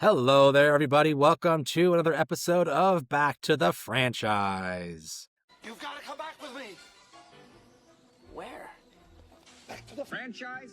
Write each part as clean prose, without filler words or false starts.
Hello there, everybody. Welcome to another episode of Back to the Franchise. You've got to come back with me. Where? Back to the Franchise.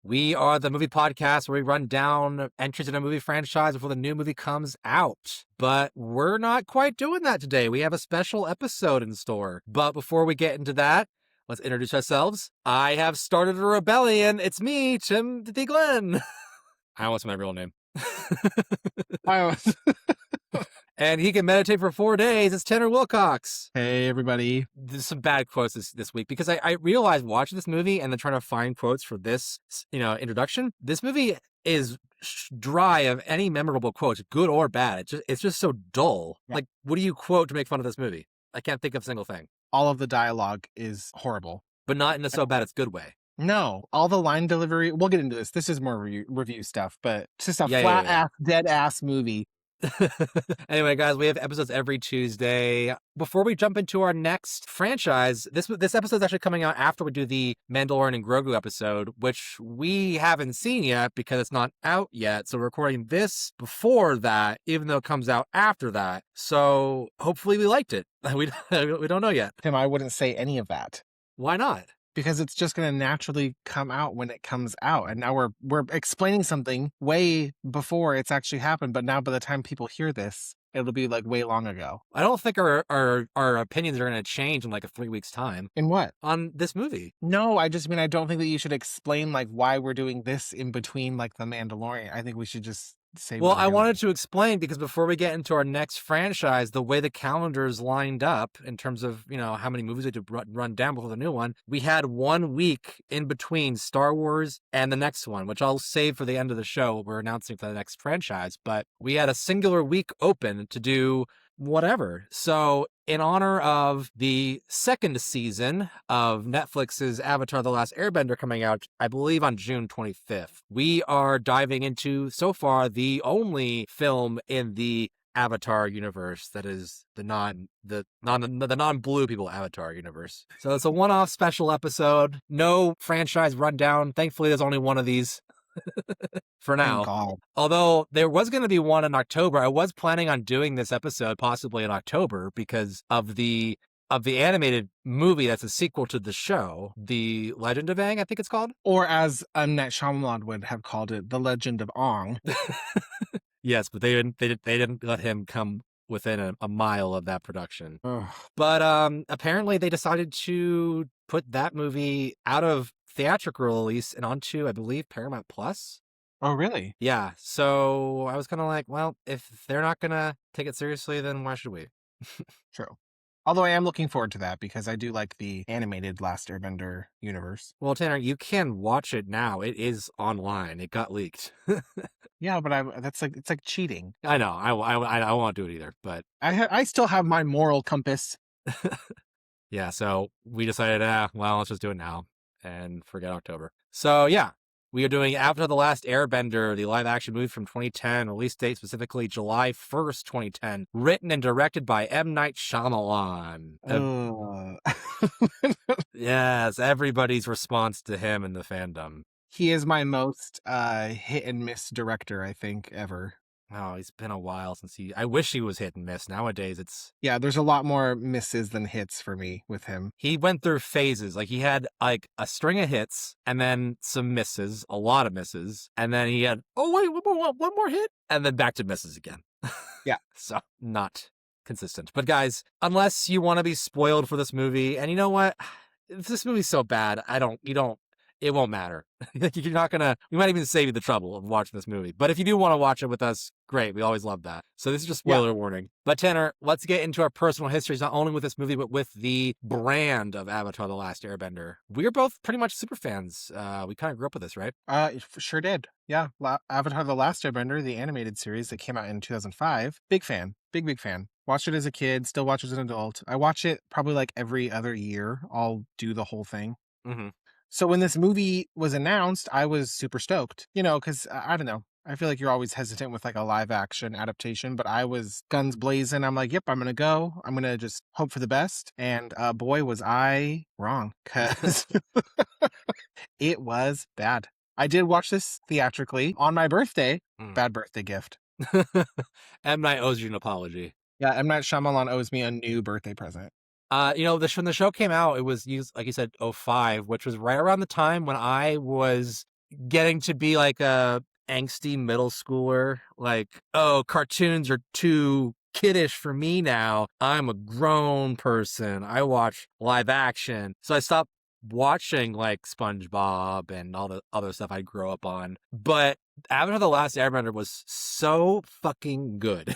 We are the movie podcast where we run down entries in a movie franchise before the new movie comes out. But we're not quite doing that today. We have a special episode in store. But before we get into that, let's introduce ourselves. I have started a rebellion. It's me, Tim D. Glenn. I almost said my real name. And he can meditate for 4 days. It's Tanner Wilcox. Hey, everybody. There's some bad quotes this week because I realized watching this movie and then trying to find quotes for this, introduction. This movie is dry of any memorable quotes, good or bad. It's just so dull. Yeah. Like, what do you quote to make fun of this movie? I can't think of a single thing. All of the dialogue is horrible. But not in a so bad it's good way. No, all the line delivery. We'll get into this. This is more review stuff, but it's just a Yeah. flat-ass, dead-ass movie. Anyway, guys, we have episodes every Tuesday. Before we jump into our next franchise, this episode is actually coming out after we do the Mandalorian and Grogu episode, which we haven't seen yet because it's not out yet. So we're recording this before that, even though it comes out after that. So hopefully we liked it. We don't know yet. Tim, I wouldn't say any of that Why not? because it's just going to naturally come out when it comes out. And now we're explaining something way before it's actually happened. But now by the time people hear this, it'll be like way long ago. I don't think our opinions are going to change in like a 3 weeks time In what? on this movie. No, I just mean I don't think that you should explain like why we're doing this in between like the Mandalorian. I think we should just say. Well, I wanted to explain because before we get into our next franchise, the way the calendar's lined up in terms of, how many movies we had to run down before the new one, we had 1 week in between Star Wars and the next one, which I'll save for the end of the show. We're announcing for the next franchise, but we had a singular week open to do whatever. So in honor of the second season of Netflix's Avatar: The Last Airbender coming out, I believe on June 25th, we are diving into, so far, the only film in the Avatar universe that is the non-blue people Avatar universe. So it's a one-off special episode. No franchise rundown. Thankfully, there's only one of these. For now. Thank God. Although there was going to be one in October. I was planning on doing this episode possibly in October because of the animated movie that's a sequel to the show, The Legend of Aang, I think it's called. Or as M. Night Shyamalan would have called it, The Legend of Ong. Yes, but they didn't let him come within a mile of that production. Ugh. But apparently they decided to put that movie out of theatrical release and onto, I believe, Paramount Plus. Oh, really? Yeah, so I was kind of like, well, if they're not going to take it seriously, then why should we? True. Although I am looking forward to that because I do like the animated Last Airbender universe. Well, Tanner, you can watch it now. It is online. It got leaked. Yeah, but it's like cheating. I know. I won't do it either, but I still have my moral compass. yeah, so we decided, well, let's just do it now and forget October. So yeah, we are doing Avatar: The Last Airbender, the live-action movie from 2010, release date specifically July 1st, 2010, written and directed by M. Night Shyamalan. Yes, everybody's response to him in the fandom. He is my most hit and miss director, I think, ever. Oh, it's been a while since I wish he was hit and miss. Nowadays, Yeah, there's a lot more misses than hits for me with him. he went through phases. Like, he had, like, a string of hits, and then some misses, a lot of misses, and then he had, oh, wait, one more hit, and then back to misses again. Yeah. So, not consistent. But, guys, unless you want to be spoiled for this movie, and you know what? If this movie's so bad, it won't matter. You're not gonna, we might even save you the trouble of watching this movie. But if you do want to watch it with us, great. We always love that. So this is just spoiler warning. But Tanner, let's get into our personal histories, not only with this movie, but with the brand of Avatar: The Last Airbender. We're both pretty much super fans. We kind of grew up with this, right? Sure did. Yeah. Avatar: The Last Airbender, the animated series that came out in 2005. Big fan. Big fan. Watched it as a kid, still watch it as an adult. I watch it probably like every other year. I'll do the whole thing. Mm-hmm. So when this movie was announced, I was super stoked, because I don't know. I feel like you're always hesitant with like a live action adaptation, but I was guns blazing. I'm like, yep, I'm going to go. I'm going to just hope for the best. And boy, was I wrong, because it was bad. I did watch this theatrically on my birthday. Mm. Bad birthday gift. M. Night owes you an apology. Yeah, M. Night Shyamalan owes me a new birthday present. When the show came out, it was used, like you said, '05, which was right around the time when I was getting to be like a angsty middle schooler. Like, oh, cartoons are too kiddish for me now. I'm a grown person. I watch live action. So I stopped watching like SpongeBob and all the other stuff I grew up on. But Avatar: The Last Airbender was so fucking good.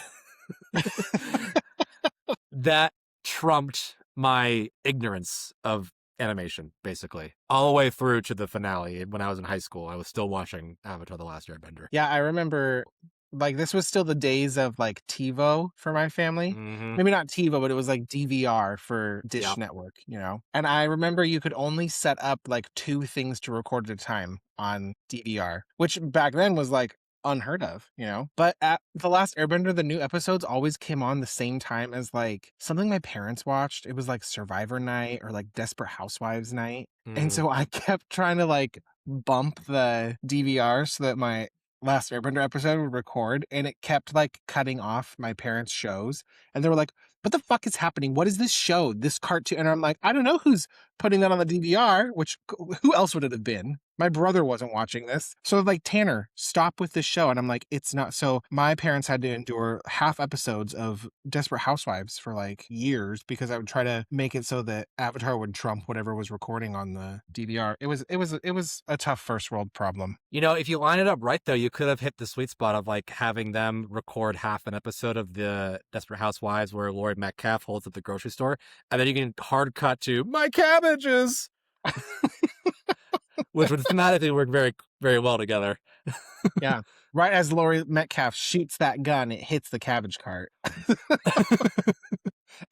That trumped my ignorance of animation, basically, all the way through to the finale. When I was in high school, I was still watching Avatar: The Last Airbender. Yeah, I remember, like, this was still the days of, like, TiVo for my family. Mm-hmm. Maybe not TiVo, but it was, like, DVR for Dish Yep. Network, you know? And I remember you could only set up, like, 2 things to record at a time on DVR, which back then was, like, unheard of, you know? But at The Last Airbender, the new episodes always came on the same time as, like, something my parents watched. It was, like, Survivor Night or, like, Desperate Housewives Night. And so I kept trying to, like, bump the DVR so that my Last Airbender episode would record, and it kept like cutting off my parents' shows. And they were like, what the fuck is happening? What is this show? This cartoon? And I'm like, I don't know who's putting that on the DVR, which who else would it have been? My brother wasn't watching this. So like, Tanner, stop with this show. And I'm like, it's not. So my parents had to endure half episodes of Desperate Housewives for like years because I would try to make it so that Avatar would trump whatever was recording on the DVR. It was a tough first world problem. If you line it up right, though, you could have hit the sweet spot of like having them record half an episode of the Desperate Housewives where Laurie Metcalf holds up the grocery store, and then you can hard cut to my cabbages, which would thematically work very, very well together. Yeah. Right as Laurie Metcalf shoots that gun, it hits the cabbage cart.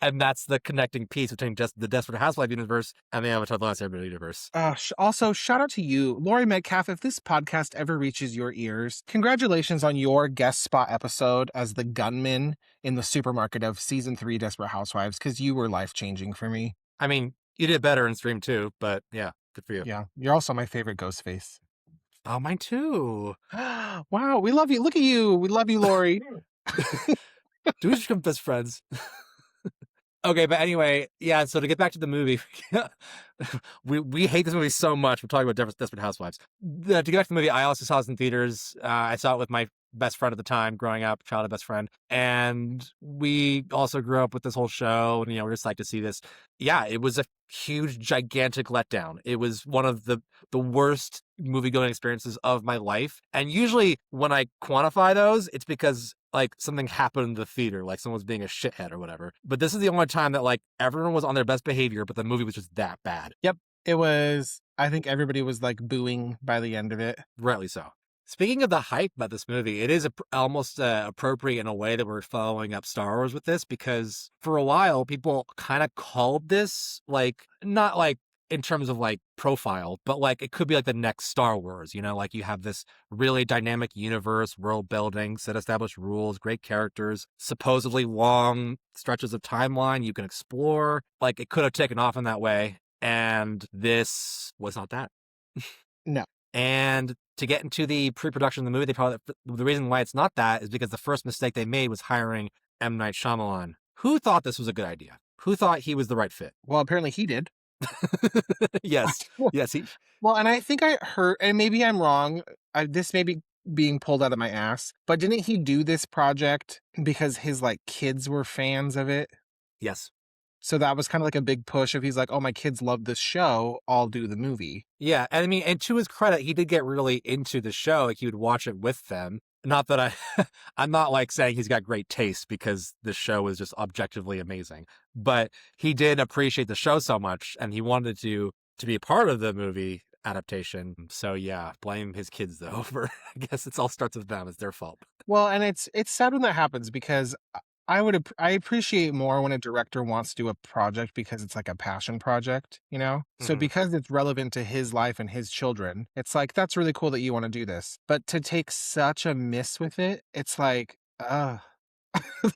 And that's the connecting piece between just the Desperate Housewife universe and the Avatar: The Last Airbender universe. Also, shout out to you, Laurie Metcalf. If this podcast ever reaches your ears, congratulations on your guest spot episode as the gunman in the supermarket of season 3 Desperate Housewives, because you were life-changing for me. I mean, you did better in stream too, but yeah, good for you. Yeah, you're also my favorite Ghostface. Oh, mine too. Wow, we love you. Look at you. We love you, Laurie. Do we become best friends? Okay, but anyway, yeah, so to get back to the movie, we hate this movie so much. We're talking about Desperate Housewives. To get back to the movie, I also saw this in theaters. I saw it with my best friend at the time, growing up, childhood best friend. And we also grew up with this whole show, and, we were just like to see this. Yeah, it was a huge, gigantic letdown. It was one of the worst movie-going experiences of my life. And usually when I quantify those, it's because like something happened in the theater, like someone was being a shithead or whatever. But this is the only time that like everyone was on their best behavior, but the movie was just that bad. Yep, it was. I think everybody was like booing by the end of it. Rightly so. Speaking of the hype about this movie, it is almost appropriate in a way that we're following up Star Wars with this, because for a while people kind of called this like, not like in terms of like profile, but like it could be like the next Star Wars, like you have this really dynamic universe, world building, set established rules, great characters, supposedly long stretches of timeline you can explore. Like it could have taken off in that way, and this was not that. No. And to get into the pre-production of the movie, the reason why it's not that is because the first mistake they made was hiring M. Night Shyamalan. Who thought this was a good idea? Who thought he was the right fit? Well, apparently he did. Yes. Yes. Well, and I think I heard, and maybe I'm wrong, this may be being pulled out of my ass, but didn't he do this project because his like kids were fans of it? Yes. So that was kind of like a big push if he's like, oh, my kids love this show, I'll do the movie. Yeah. And I mean, and to his credit, he did get really into the show. Like he would watch it with them. Not that I'm not like saying he's got great taste, because the show is just objectively amazing, but he did appreciate the show so much and he wanted to be a part of the movie adaptation. So yeah, blame his kids though for, I guess it all starts with them. It's their fault. Well, and it's sad when that happens, because I appreciate more when a director wants to do a project because it's like a passion project, So because it's relevant to his life and his children, it's like, that's really cool that you want to do this. But to take such a miss with it, it's like,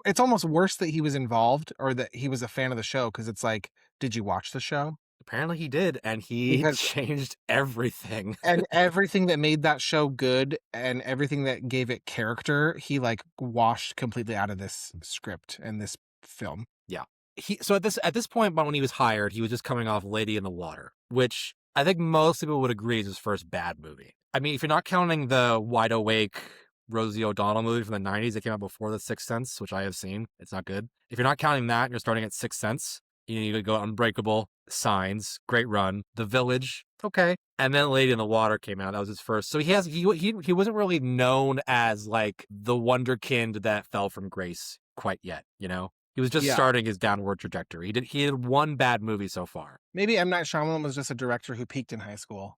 it's almost worse that he was involved or that he was a fan of the show, because it's like, did you watch the show? Apparently he did, and he because changed everything. and everything that made that show good and everything that gave it character, he like washed completely out of this script and this film. Yeah. So at this point, when he was hired, he was just coming off Lady in the Water, which I think most people would agree is his first bad movie. I mean, if you're not counting the Wide Awake Rosie O'Donnell movie from the 90s that came out before The Sixth Sense, which I have seen, it's not good. If you're not counting that, you're starting at Sixth Sense. You need to go Unbreakable, Signs, great run, The Village, okay, and then Lady in the Water came out. That was his first. So he wasn't really known as like the wonderkind that fell from grace quite yet. You know, he was just Yeah. starting his downward trajectory. He had one bad movie so far. Maybe M. Night Shyamalan was just a director who peaked in high school.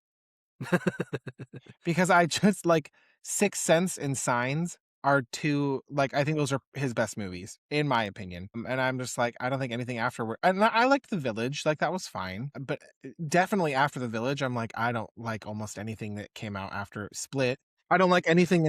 Because I just like Sixth Sense and Signs are two, like, I think those are his best movies, in my opinion. And I'm just like, I don't think anything afterward. And I liked The Village, like, that was fine. But definitely after The Village, I'm like, I don't like almost anything that came out after Split. I don't like anything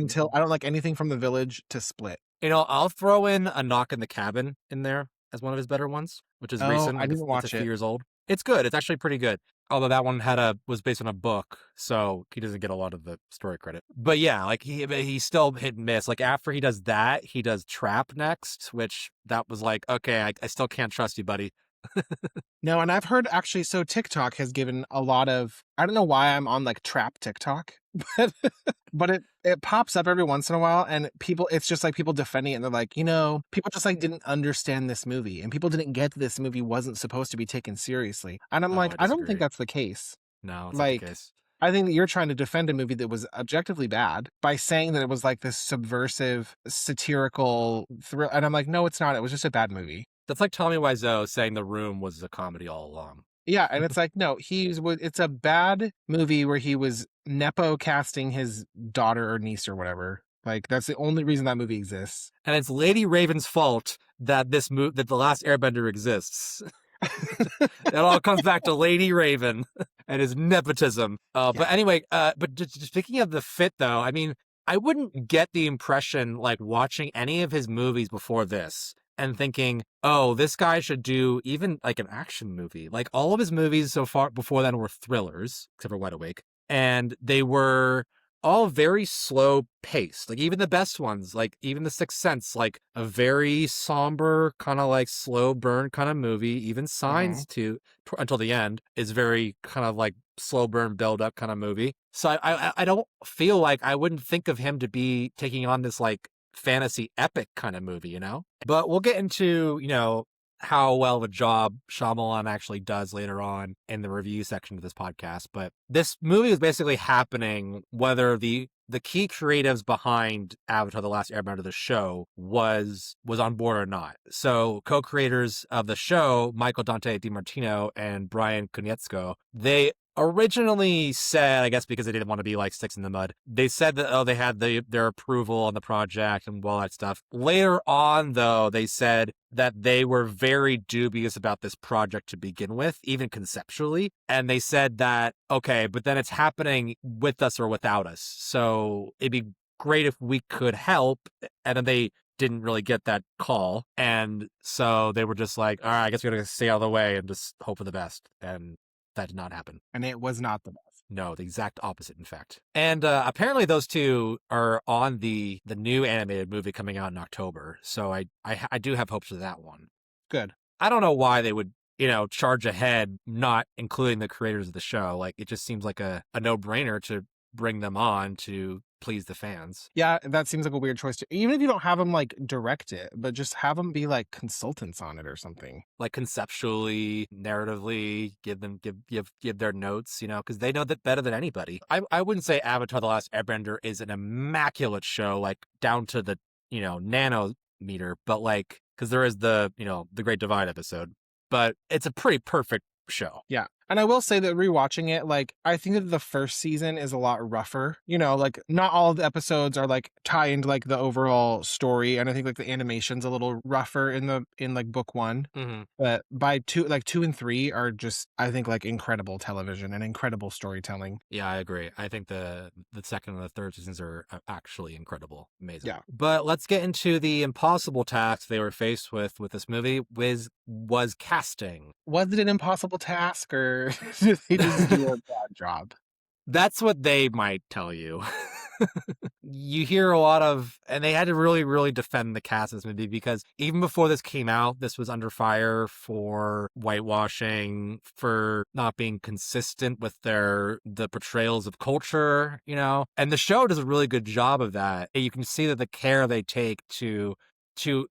from The Village to Split. You know, I'll throw in A Knock in the Cabin in there as one of his better ones, which is recent. I Like didn't watch it's a few it. years old. It's good. It's actually pretty good. Although that one was based on a book, so he doesn't get a lot of the story credit. But yeah, like he still hit and miss. Like after he does that, he does Trap next, which that was like, okay, I still can't trust you, buddy. No, and I've heard actually, so TikTok has given a lot of, I don't know why I'm on like trap TikTok, but it pops up every once in a while and it's just like people defending it and they're like, people just like didn't understand this movie and people didn't get that this movie wasn't supposed to be taken seriously. And I'm like, I don't think disagree. that's the case. No, it's Like, not the case. I think that you're trying to defend a movie that was objectively bad by saying that it was like this subversive, satirical thrill. And I'm like, no, it's not. It was just a bad movie. That's like Tommy Wiseau saying The Room was a comedy all along. Yeah, and it's like, no, it's a bad movie where he was nepo casting his daughter or niece or whatever. Like, that's the only reason that movie exists. And it's Lady Raven's fault that that The Last Airbender exists. It all comes back to Lady Raven and his nepotism. But anyway, but just speaking of the fit, though, I mean, I wouldn't get the impression, like, watching any of his movies before this and thinking, oh, this guy should do even like an action movie. Like all of his movies so far before then were thrillers, except for Wide Awake. And they were all very slow paced. Like even the best ones, like even The Sixth Sense, like a very somber, kind of like slow burn kind of movie. Even Signs until the end is very kind of like slow burn build up kind of movie. So I don't feel like I wouldn't think of him to be taking on this like fantasy epic kind of movie, But we'll get into, how well of a job Shyamalan actually does later on in the review section of this podcast. But this movie is basically happening whether the key creatives behind Avatar: The Last Airbender, the show, was on board or not. So co-creators of the show, Michael Dante DiMartino and Brian Konietzko, they originally said, I guess because they didn't want to be like sticks in the mud, they said that, they had their approval on the project and all that stuff. Later on, though, they said that they were very dubious about this project to begin with, even conceptually. And they said that, okay, but then it's happening with us or without us. So it'd be great if we could help. And then they didn't really get that call. And so they were just like, all right, I guess we gotta stay out of the way and just hope for the best. And that did not happen. And it was not the best. No, the exact opposite, in fact. And apparently those two are on the new animated movie coming out in October. So I do have hopes for that one. Good. I don't know why they would, charge ahead, not including the creators of the show. Like, it just seems like a no-brainer to bring them on to please the fans. Yeah, that seems like a weird choice even if you don't have them like direct it, but just have them be like consultants on it or something. Like conceptually, narratively, give their notes, because they know that better than anybody. I wouldn't say Avatar: The Last Airbender is an immaculate show, like down to the, nanometer, but like, because there is the Great Divide episode, but it's a pretty perfect show. Yeah. And I will say that rewatching it, like, I think that the first season is a lot rougher. Like, not all of the episodes are like tie into like the overall story. And I think like the animation's a little rougher in like book one. Mm-hmm. But by 2 and 3 are just, I think, like incredible television and incredible storytelling. Yeah, I agree. I think the second and the third seasons are actually incredible. Amazing. Yeah. But let's get into the impossible task they were faced with this movie, was casting. Was it an impossible task, or did they just do a bad job? That's what they might tell you. You hear a lot of, and they had to really, really defend the cast of this movie because even before this came out, this was under fire for whitewashing, for not being consistent with the portrayals of culture, and the show does a really good job of that. And you can see that the care they take to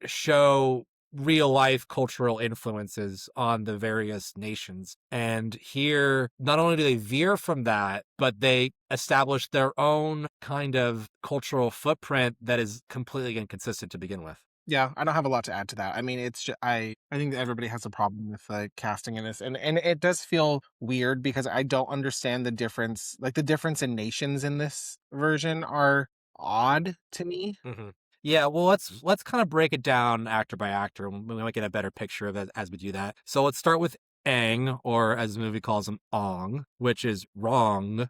show real life cultural influences on the various nations. And here, not only do they veer from that, but they establish their own kind of cultural footprint that is completely inconsistent to begin with. Yeah, I don't have a lot to add to that. I mean, it's just, I think that everybody has a problem with casting in this, and it does feel weird because I don't understand the difference. Like the difference in nations in this version are odd to me. Mm-hmm. Yeah, well, let's kind of break it down actor by actor, and we might get a better picture of it as we do that. So let's start with Aang, or as the movie calls him, Ong, which is wrong.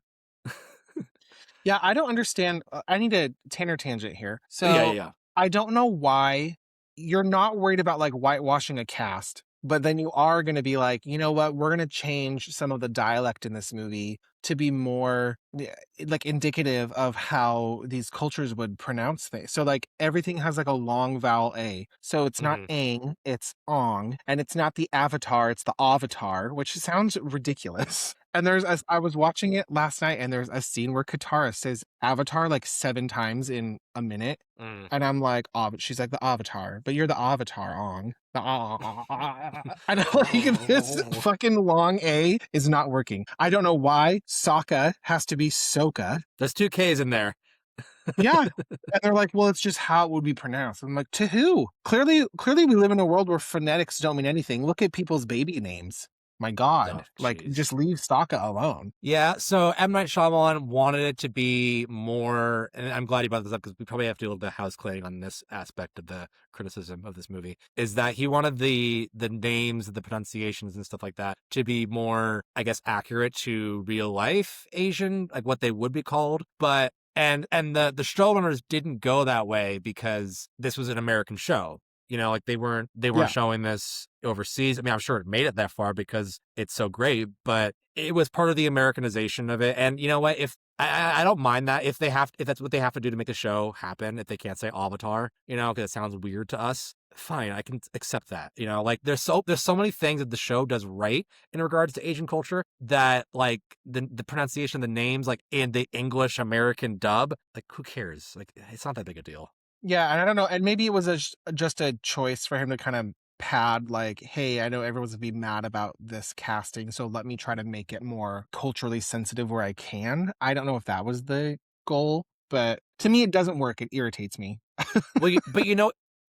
Yeah, I don't understand. I need a Tanner tangent here. Yeah, So I don't know why you're not worried about like whitewashing a cast, but then you are going to be like, you know what? We're going to change some of the dialect in this movie to be more like indicative of how these cultures would pronounce things. So like everything has like a long vowel A. So it's not Aang, it's Ong, and it's not the Avatar, it's the Avatar, which sounds ridiculous. And I was watching it last night, and there's a scene where Katara says Avatar like 7 times in a minute. And I'm like, oh, but she's like the Avatar, but you're the Avatar, Ong. And I'm like, this fucking long A is not working. I don't know why Sokka has to be Soka. There's 2 Ks in there. Yeah. And they're like, well, it's just how it would be pronounced. I'm like, to who? Clearly we live in a world where phonetics don't mean anything. Look at people's baby names. My God, just leave Sokka alone. Yeah, so M. Night Shyamalan wanted it to be more, and I'm glad you brought this up because we probably have to do a little bit of house cleaning on this aspect of the criticism of this movie, is that he wanted the names, the pronunciations and stuff like that to be more, I guess, accurate to real life Asian, like what they would be called. But and the showrunners didn't go that way because this was an American show. Like they weren't showing this overseas. I mean, I'm sure it made it that far because it's so great, but it was part of the Americanization of it. And you know what? If I don't mind that if that's what they have to do to make the show happen, if they can't say Avatar, because it sounds weird to us, fine, I can accept that. Like there's so many things that the show does right in regards to Asian culture that like the pronunciation of the names, like in the English American dub, like who cares? Like it's not that big a deal. Yeah, and I don't know, and maybe it was just a choice for him to kind of pad, like, hey, I know everyone's gonna be mad about this casting, so let me try to make it more culturally sensitive where I can. I don't know if that was the goal, but to me, it doesn't work. It irritates me. Well, but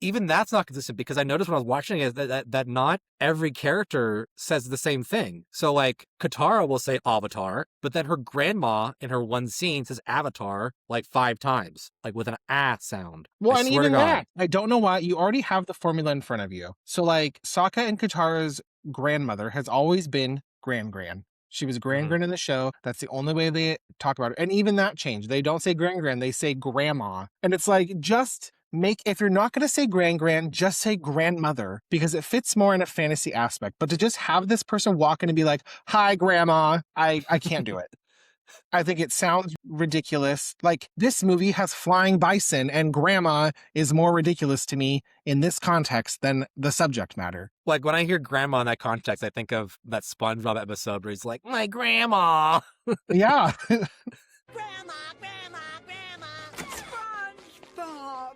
even that's not consistent because I noticed when I was watching it that not every character says the same thing. So like Katara will say Avatar, but then her grandma in her one scene says Avatar like 5 times, like with an ah sound. Well, I and swear even to God. that, I don't know why. You already have the formula in front of you. So like Sokka and Katara's grandmother has always been Gran. She was Gran in the show. That's the only way they talk about her. And even that changed. They don't say Gran, they say grandma. And it's like, just if you're not going to say Gran, just say grandmother because it fits more in a fantasy aspect. But to just have this person walk in and be like, hi, grandma, I can't do it. I think it sounds ridiculous. Like this movie has flying bison and grandma is more ridiculous to me in this context than the subject matter. Like when I hear grandma in that context, I think of that SpongeBob episode where he's like, my grandma. Yeah. Grandma! SpongeBob!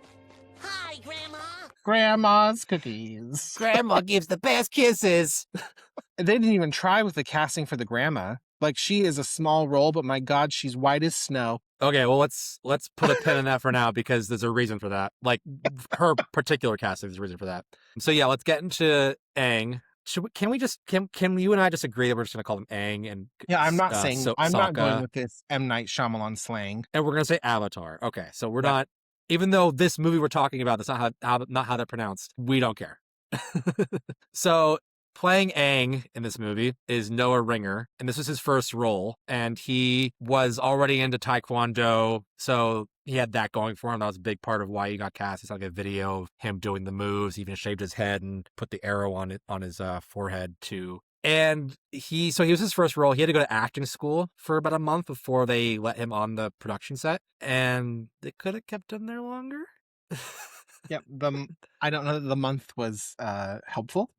Hi, Grandma! Grandma's cookies. Grandma gives the best kisses. They didn't even try with the casting for the grandma. Like she is a small role, but my God, she's white as snow. Okay, well let's put a pin in that for now because there's a reason for that. Like her particular casting is a reason for that. So yeah, let's get into Aang. Can you and I just agree that we're just gonna call him Aang and yeah, I'm not saying I'm not Sokka, going with this M. Night Shyamalan slang. and we're gonna say Avatar. Okay, so we're not, even though this movie we're talking about, that's not how they're pronounced. We don't care. So playing Aang in this movie is Noah Ringer, and this was his first role, and he was already into Taekwondo, so he had that going for him. That was a big part of why he got cast. It's like a video of him doing the moves. He even shaved his head and put the arrow on his forehead too. And he was his first role. He had to go to acting school for about a month before they let him on the production set, and they could have kept him there longer. Yep. I don't know that the month was helpful.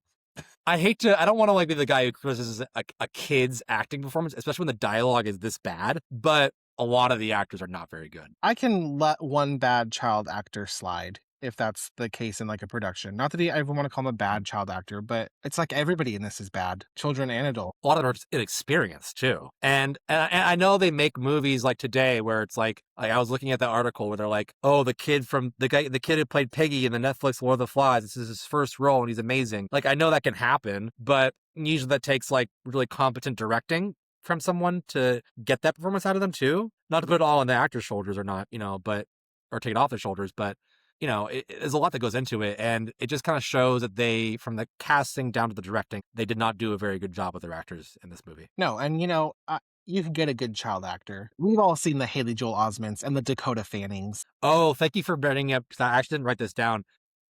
I don't want to like be the guy who criticizes a kid's acting performance, especially when the dialogue is this bad, but a lot of the actors are not very good. I can let one bad child actor slide if that's the case in like a production. Not that I even want to call him a bad child actor, but it's like everybody in this is bad, children and adults. A lot of them are just inexperienced too. And I know they make movies like today where it's like I was looking at the article where they're like, oh, the kid who played Piggy in the Netflix Lord of the Flies, this is his first role and he's amazing. Like I know that can happen, but usually that takes like really competent directing from someone to get that performance out of them too. Not to put it all on the actor's shoulders or not, or take it off their shoulders, but there's a lot that goes into it, and it just kind of shows that they, from the casting down to the directing, they did not do a very good job with their actors in this movie. No, and you can get a good child actor. We've all seen the Haley Joel Osments and the Dakota Fannings. Oh, thank you for bringing up, because I actually didn't write this down.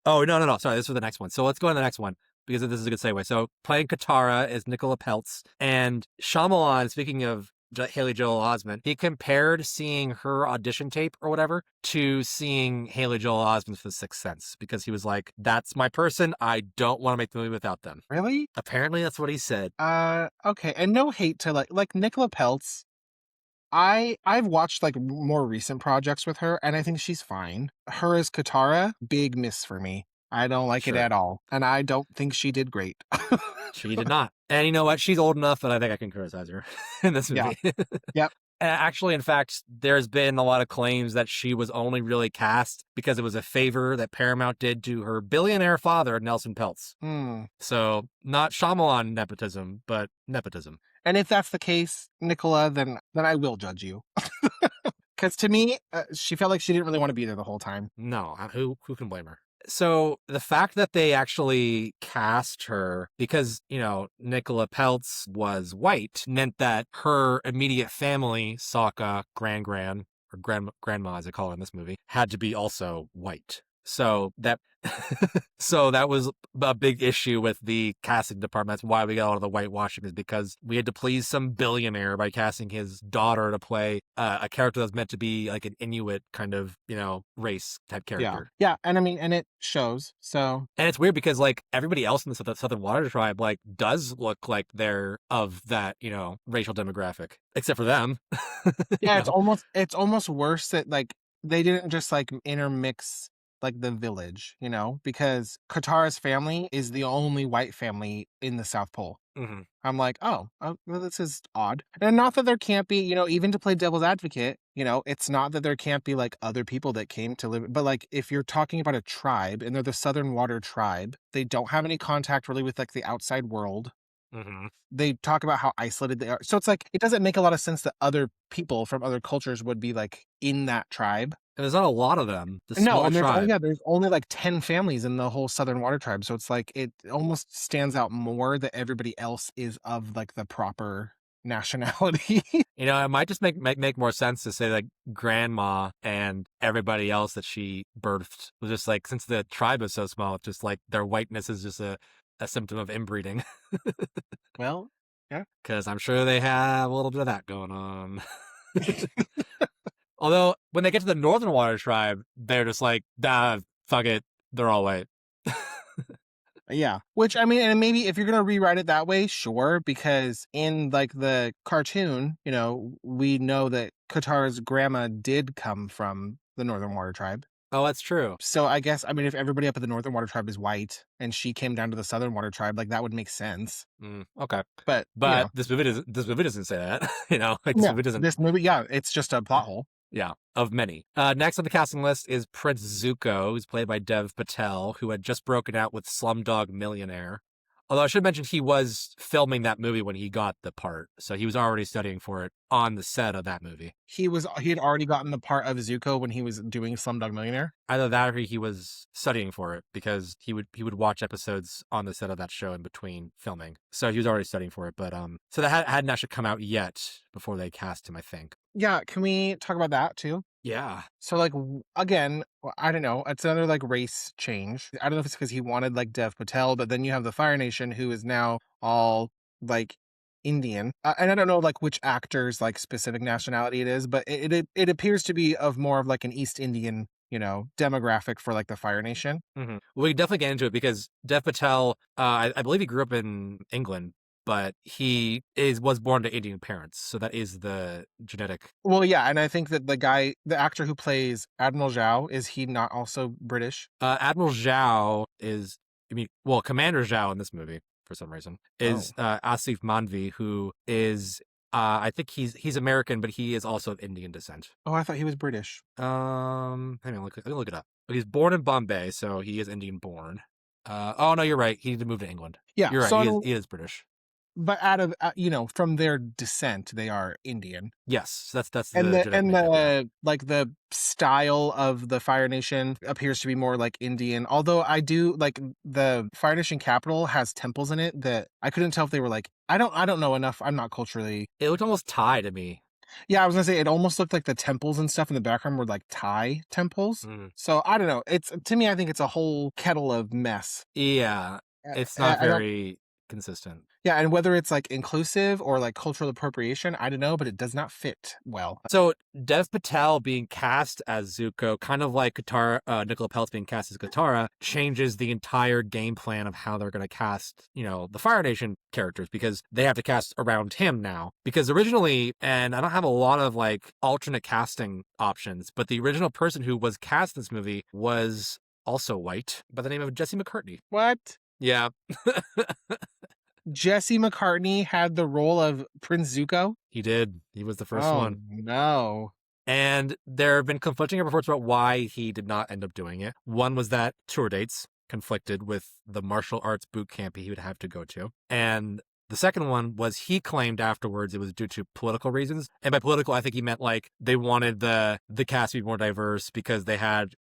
Oh, no. Sorry, this was the next one. So let's go on to the next one, because this is a good segue. So playing Katara is Nicola Peltz, and Shyamalan, speaking of Haley Joel Osment, he compared seeing her audition tape or whatever to seeing Haley Joel Osment for The Sixth Sense, because he was like, that's my person. I don't want to make the movie without them. Really? Apparently that's what he said. Okay. And no hate to like Nicola Peltz. I've watched like more recent projects with her, and I think she's fine. Her as Katara, big miss for me. I don't like it at all. And I don't think she did great. She did not. And you know what? She's old enough that I think I can criticize her in this movie. Yeah. Yep. And actually, in fact, there's been a lot of claims that she was only really cast because it was a favor that Paramount did to her billionaire father, Nelson Peltz. So not Shyamalan nepotism, but nepotism. And if that's the case, Nicola, then I will judge you. Because to me, she felt like she didn't really want to be there the whole time. No, who can blame her? So the fact that they actually cast her because, Nicola Peltz was white meant that her immediate family, Sokka, grandma, as they call her in this movie, had to be also white. So that was a big issue with the casting department. That's why we got all of the whitewashing, is because we had to please some billionaire by casting his daughter to play a character that's meant to be like an Inuit kind of, race type character. Yeah. And I mean, and it shows. So, and it's weird because like everybody else in the Southern Water Tribe like does look like they're of that, racial demographic, except for them. Yeah, it's almost worse that like they didn't just like intermix like the village, because Katara's family is the only white family in the South Pole. Mm-hmm. I'm like, well, this is odd. And not that there can't be, even to play devil's advocate, it's not that there can't be like other people that came to live. But like, if you're talking about a tribe and they're the Southern Water Tribe, they don't have any contact really with like the outside world. Mm-hmm. They talk about how isolated they are. So it's like, it doesn't make a lot of sense that other people from other cultures would be like in that tribe. And there's not a lot of them. No, and there's only like 10 families in the whole Southern Water Tribe. So it's like, it almost stands out more that everybody else is of like the proper nationality. It might just make more sense to say like grandma and everybody else that she birthed was just like, since the tribe is so small, it's just like their whiteness is just a symptom of inbreeding. Well, yeah. Because I'm sure they have a little bit of that going on. Although, when they get to the Northern Water Tribe, they're just like, fuck it, they're all white. Yeah. Which, I mean, and maybe if you're going to rewrite it that way, sure, because in like the cartoon, we know that Katara's grandma did come from the Northern Water Tribe. Oh, that's true. So I guess, I mean, if everybody up at the Northern Water Tribe is white and she came down to the Southern Water Tribe, like that would make sense. Okay. But this movie doesn't say that, This movie, yeah, it's just a plot hole. Yeah, of many. Next on the casting list is Prince Zuko, who's played by Dev Patel, who had just broken out with Slumdog Millionaire. Although I should mention he was filming that movie when he got the part, so he was already studying for it on the set of that movie. He had already gotten the part of Zuko when he was doing Slumdog Millionaire. Either that or he was studying for it because he would watch episodes on the set of that show in between filming. So he was already studying for it. But so that hadn't actually come out yet before they cast him, I think. Yeah, can we talk about that too? Yeah. So like again, I don't know. It's another like race change. I don't know if it's because he wanted like Dev Patel, but then you have the Fire Nation who is now all like Indian, and I don't know like which actor's like specific nationality it is, but it appears to be of more of like an East Indian, demographic for like the Fire Nation. Mm-hmm. We can definitely get into it because Dev Patel, I believe he grew up in England, but he was born to Indian parents, so that is the genetic. Well, yeah, and I think that the actor who plays Admiral Zhao, is he not also British? Admiral Zhao is, Commander Zhao in this movie for some reason is Asif Manvi, who is, I think he's American, but he is also of Indian descent. Oh, I thought he was British. Let me look it up. He's born in Bombay, so he is Indian born. Oh no, you're right. He need to move to England. Yeah, you're right. so He is British. But out of from their descent, they are Indian. Yes, that's And the the like the style of the Fire Nation appears to be more like Indian. Although I do like the Fire Nation capital has temples in it that I couldn't tell if they were like I don't know enough. I'm not culturally. It looked almost Thai to me. Yeah, I was gonna say it almost looked like the temples and stuff in the background were like Thai temples. So I don't know. It's to me, I think it's a whole kettle of mess. Yeah, it's not very consistent. Yeah, and whether it's like inclusive or like cultural appropriation, I don't know, but it does not fit well. So Dev Patel being cast as Zuko, kind of like Nicola Peltz being cast as Katara, changes the entire game plan of how they're going to cast, the Fire Nation characters, because they have to cast around him now. Because originally, and I don't have a lot of like alternate casting options, but the original person who was cast in this movie was also white by the name of Jesse McCartney. What? Yeah. Jesse McCartney had the role of Prince Zuko? He did. He was the first one. No. And there have been conflicting reports about why he did not end up doing it. One was that tour dates conflicted with the martial arts boot camp he would have to go to. And the second one was he claimed afterwards it was due to political reasons. And by political, I think he meant like they wanted the cast to be more diverse because they had,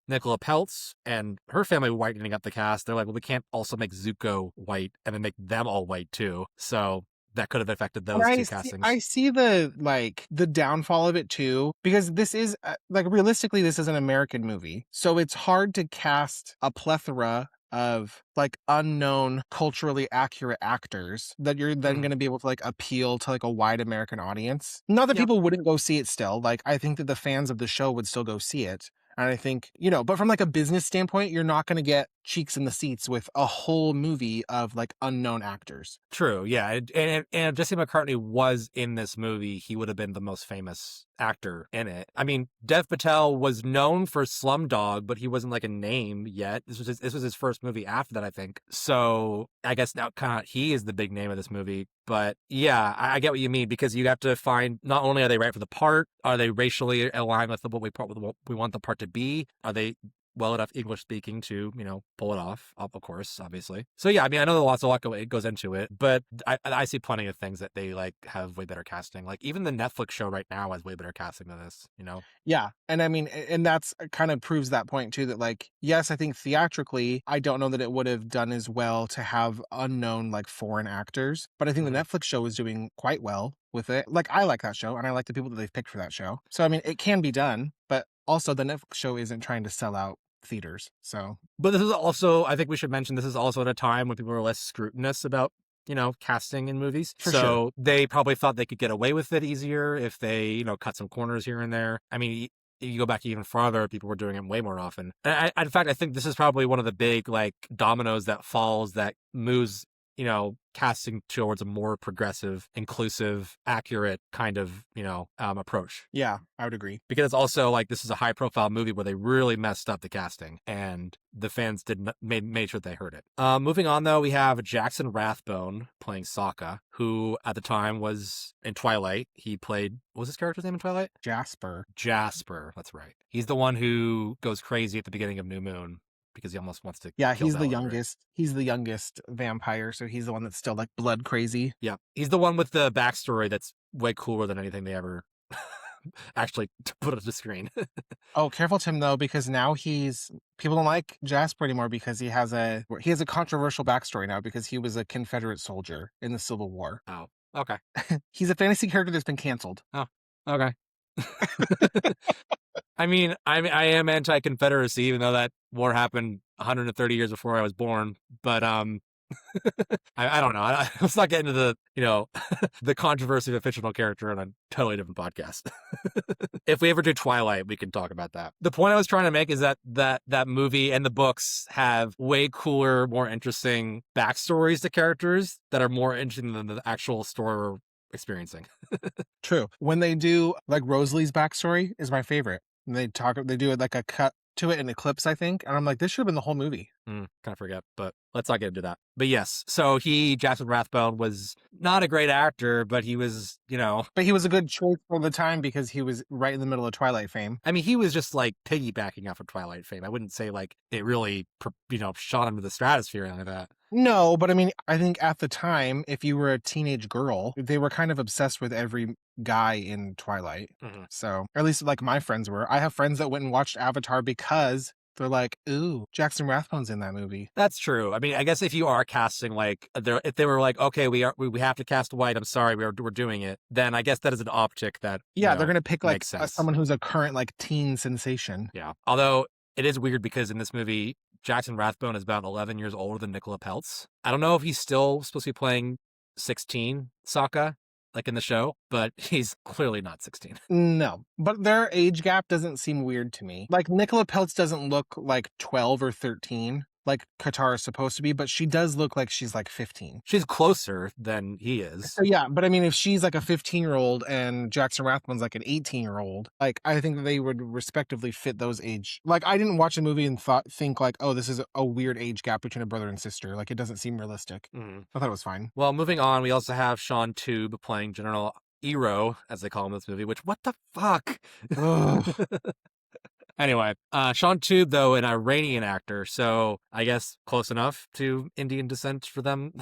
Nicola Peltz and her family whitening up the cast. They're like, well, we can't also make Zuko white and then make them all white too. So that could have affected those two castings. I see the downfall of it too, because this is realistically, this is an American movie. So it's hard to cast a plethora of like unknown culturally accurate actors that you're then going to be able to like appeal to like a wide American audience. Not that people wouldn't go see it still. Like I think that the fans of the show would still go see it. And I think, but from like a business standpoint, you're not going to get cheeks in the seats with a whole movie of like unknown actors. True. Yeah. And if Jesse McCartney was in this movie, he would have been the most famous actor in it. I mean, Dev Patel was known for Slumdog, but he wasn't like a name yet. This was his first movie after that, I think. So I guess now he is the big name of this movie. But yeah, I get what you mean, because you have to find, not only are they right for the part, are they racially aligned with what we want the part to be? Are they well enough English speaking to, pull it off, of course, obviously. So yeah, I mean, I know a lot goes into it, but I see plenty of things that they like have way better casting. Like even the Netflix show right now has way better casting than this, Yeah. And I mean, and that's kind of proves that point too, that like, yes, I think theatrically, I don't know that it would have done as well to have unknown like foreign actors, but I think the Netflix show is doing quite well with it. Like I like that show and I like the people that they've picked for that show. So I mean, it can be done, but also the Netflix show isn't trying to sell out theaters. So, but this is also, I think we should mention, this is also at a time when people are less scrutinous about, casting in movies. So they probably thought they could get away with it easier if they, cut some corners here and there. I mean, if you go back even farther, people were doing it way more often. And in fact, I think this is probably one of the big like dominoes that falls that moves, casting towards a more progressive, inclusive, accurate kind of, approach. Yeah, I would agree. Because it's also like, this is a high profile movie where they really messed up the casting and the fans made sure they heard it. Moving on though, we have Jackson Rathbone playing Sokka, who at the time was in Twilight. He played, what was his character's name in Twilight? Jasper, that's right. He's the one who goes crazy at the beginning of New Moon. because he almost wants to Yeah, kill he's the Bella, right? youngest. He's the youngest vampire, so he's the one that's still like blood crazy. Yeah, he's the one with the backstory that's way cooler than anything they ever actually put on the screen. Oh, careful, Tim, though, because now people don't like Jasper anymore because he has a controversial backstory now because he was a Confederate soldier in the Civil War. Oh, okay. He's a fantasy character that's been canceled. Oh, okay. I mean, I am anti-Confederacy, even though that war happened 130 years before I was born. But I don't know. Let's not get into the the controversy of a fictional character on a totally different podcast. If we ever do Twilight, we can talk about that. The point I was trying to make is that movie and the books have way cooler, more interesting backstories to characters that are more interesting than the actual story we're experiencing. True. When they do like Rosalie's backstory is my favorite. And they do it like a cut to it in Eclipse, I think. And I'm like, this should have been the whole movie. Kind of forget, but let's not get into that. But yes, so Jackson Rathbone was not a great actor, but he was, But he was a good choice for the time because he was right in the middle of Twilight fame. I mean, he was just like piggybacking off of Twilight fame. I wouldn't say like it really, shot him to the stratosphere or anything like that. No, but I mean, I think at the time, if you were a teenage girl, they were kind of obsessed with every guy in Twilight. Mhm. So, or at least like my friends were. I have friends that went and watched Avatar because they're like, ooh, Jackson Rathbone's in that movie. That's true. I mean, I guess if you are casting like if they were like, okay, we have to cast white. I'm sorry, we're doing it. Then I guess that is an optic that Yeah, they're gonna pick like makes sense. someone who's a current like teen sensation. Yeah. Although it is weird because in this movie, Jackson Rathbone is about 11 years older than Nicola Peltz. I don't know if he's still supposed to be playing 16 Sokka, like in the show, but he's clearly not 16. No, but their age gap doesn't seem weird to me. Like Nicola Peltz doesn't look like 12 or 13 like Qatar is supposed to be, but she does look like she's like 15. She's closer than he is. So yeah, but I mean, if she's like a 15-year-old and Jackson Rathbone's like an 18-year-old, like I think that they would respectively fit those age. Like I didn't watch a movie and think like, oh, this is a weird age gap between a brother and sister. Like it doesn't seem realistic. I thought it was fine. Well, moving on, we also have Sean Tube playing General Ero, as they call him in this movie, which, what the fuck? Anyway, Sean Tube, though, an Iranian actor, so I guess close enough to Indian descent for them.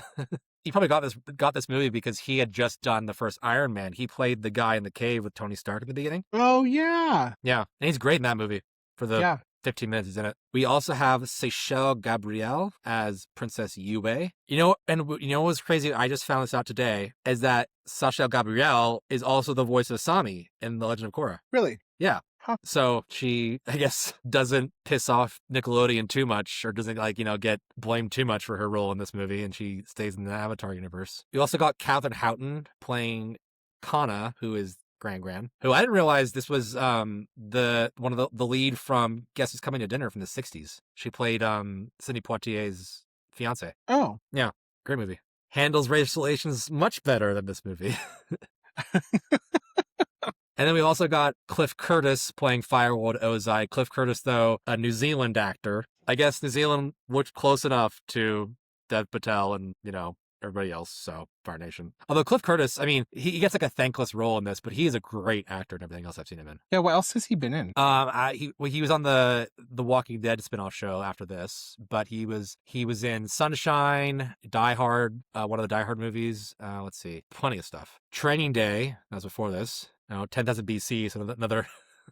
He probably got this movie because he had just done the first Iron Man. He played the guy in the cave with Tony Stark in the beginning. Oh, yeah. Yeah, and he's great in that movie for the 15 minutes he's in it. We also have Seychelles Gabrielle as Princess Yue. And what was crazy, I just found this out today, is that Seychelles Gabrielle is also the voice of Sami in The Legend of Korra. Really? Yeah. Huh. So she, I guess, doesn't piss off Nickelodeon too much or doesn't get blamed too much for her role in this movie, and she stays in the Avatar universe. We also got Catherine Houghton playing Kana, who is Gran, who I didn't realize this was one of the lead from Guess Who's Coming to Dinner from the 60s. She played Sidney Poitier's fiance. Oh. Yeah, great movie. Handles racial relations much better than this movie. And then we also got Cliff Curtis playing Firewald Ozai. Cliff Curtis, though, a New Zealand actor. I guess New Zealand looked close enough to Dev Patel and, everybody else, so Fire Nation. Although Cliff Curtis, I mean, he gets like a thankless role in this, but he is a great actor in everything else I've seen him in. Yeah, what else has he been in? He was on the Walking Dead spinoff show after this, but he was in Sunshine, Die Hard, one of the Die Hard movies. Let's see, plenty of stuff. Training Day, that was before this. 10,000 BC, so another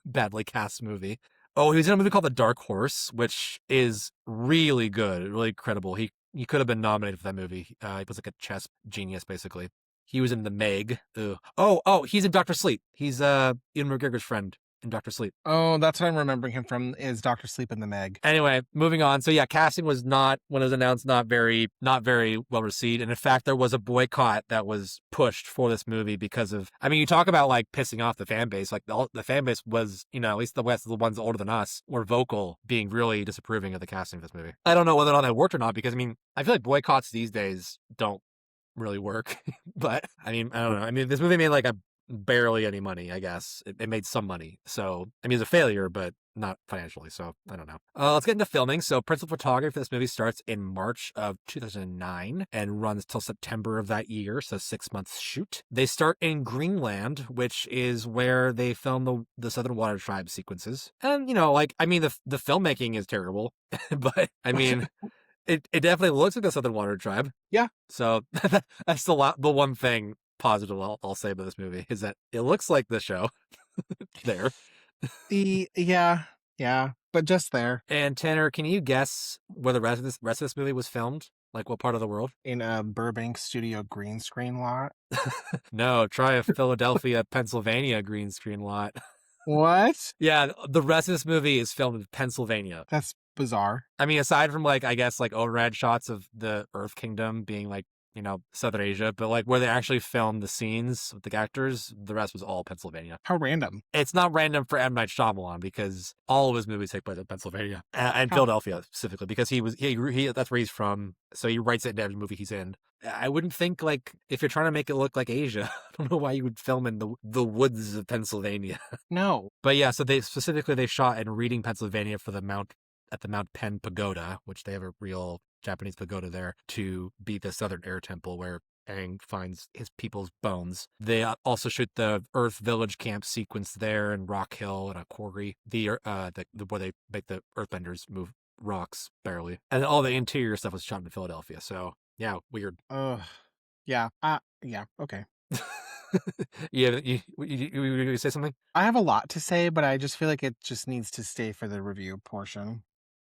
badly cast movie. Oh, he was in a movie called The Dark Horse, which is really good, really credible. He could have been nominated for that movie. He was like a chess genius, basically. He was in The Meg. Ugh. Oh, he's in Dr. Sleep. He's Ian McGregor's friend in Dr. Sleep. Oh, that's what I'm remembering him from, is Dr. Sleep in The Meg. Anyway, moving on. So yeah, casting was not, when it was announced, not very well received. And in fact, there was a boycott that was pushed for this movie because of, I mean, you talk about like pissing off the fan base. Like the fan base was, at least the West, the ones older than us, were vocal, being really disapproving of the casting of this movie. I don't know whether or not that worked or not, because I mean, I feel like boycotts these days don't really work. But I mean, I don't know. I mean, this movie made like barely any money, I guess. It made some money. So, I mean, it's a failure, but not financially. So, I don't know. Let's get into filming. So, principal photography for this movie starts in March of 2009 and runs till September of that year. So, 6 months shoot. They start in Greenland, which is where they film the Southern Water Tribe sequences. And, like, I mean, the filmmaking is terrible, but I mean, it definitely looks like the Southern Water Tribe. Yeah. So, that's the one thing positive I'll say about this movie is that it looks like the show there. Yeah, but just there And Tanner, can you guess where the rest of this movie was filmed? Like what part of the world? in a Burbank studio green screen lot. No, try a Philadelphia, Pennsylvania green screen lot. What? Yeah, the rest of this movie is filmed in Pennsylvania. That's bizarre. I mean, aside from like I guess like overhead shots of the Earth Kingdom being like Southern Asia, but like where they actually filmed the scenes with the actors, the rest was all Pennsylvania. How random. It's not random for M. Night Shyamalan because all of his movies take place in Pennsylvania and How- Philadelphia specifically because he that's where he's from. So he writes it in every movie he's in. I wouldn't think like if you're trying to make it look like Asia, I don't know why you would film in the woods of Pennsylvania. No. But yeah, so they shot in Reading, Pennsylvania for the Mount Penn Pagoda, which they have a real Japanese pagoda there to be the Southern Air Temple where Aang finds his people's bones. They also shoot the Earth Village camp sequence there in Rock Hill and a quarry. The where they make the Earthbenders move rocks barely, and all the interior stuff was shot in Philadelphia. So yeah, weird. Yeah. Yeah. Okay. You say something? I have a lot to say, but I just feel like it just needs to stay for the review portion.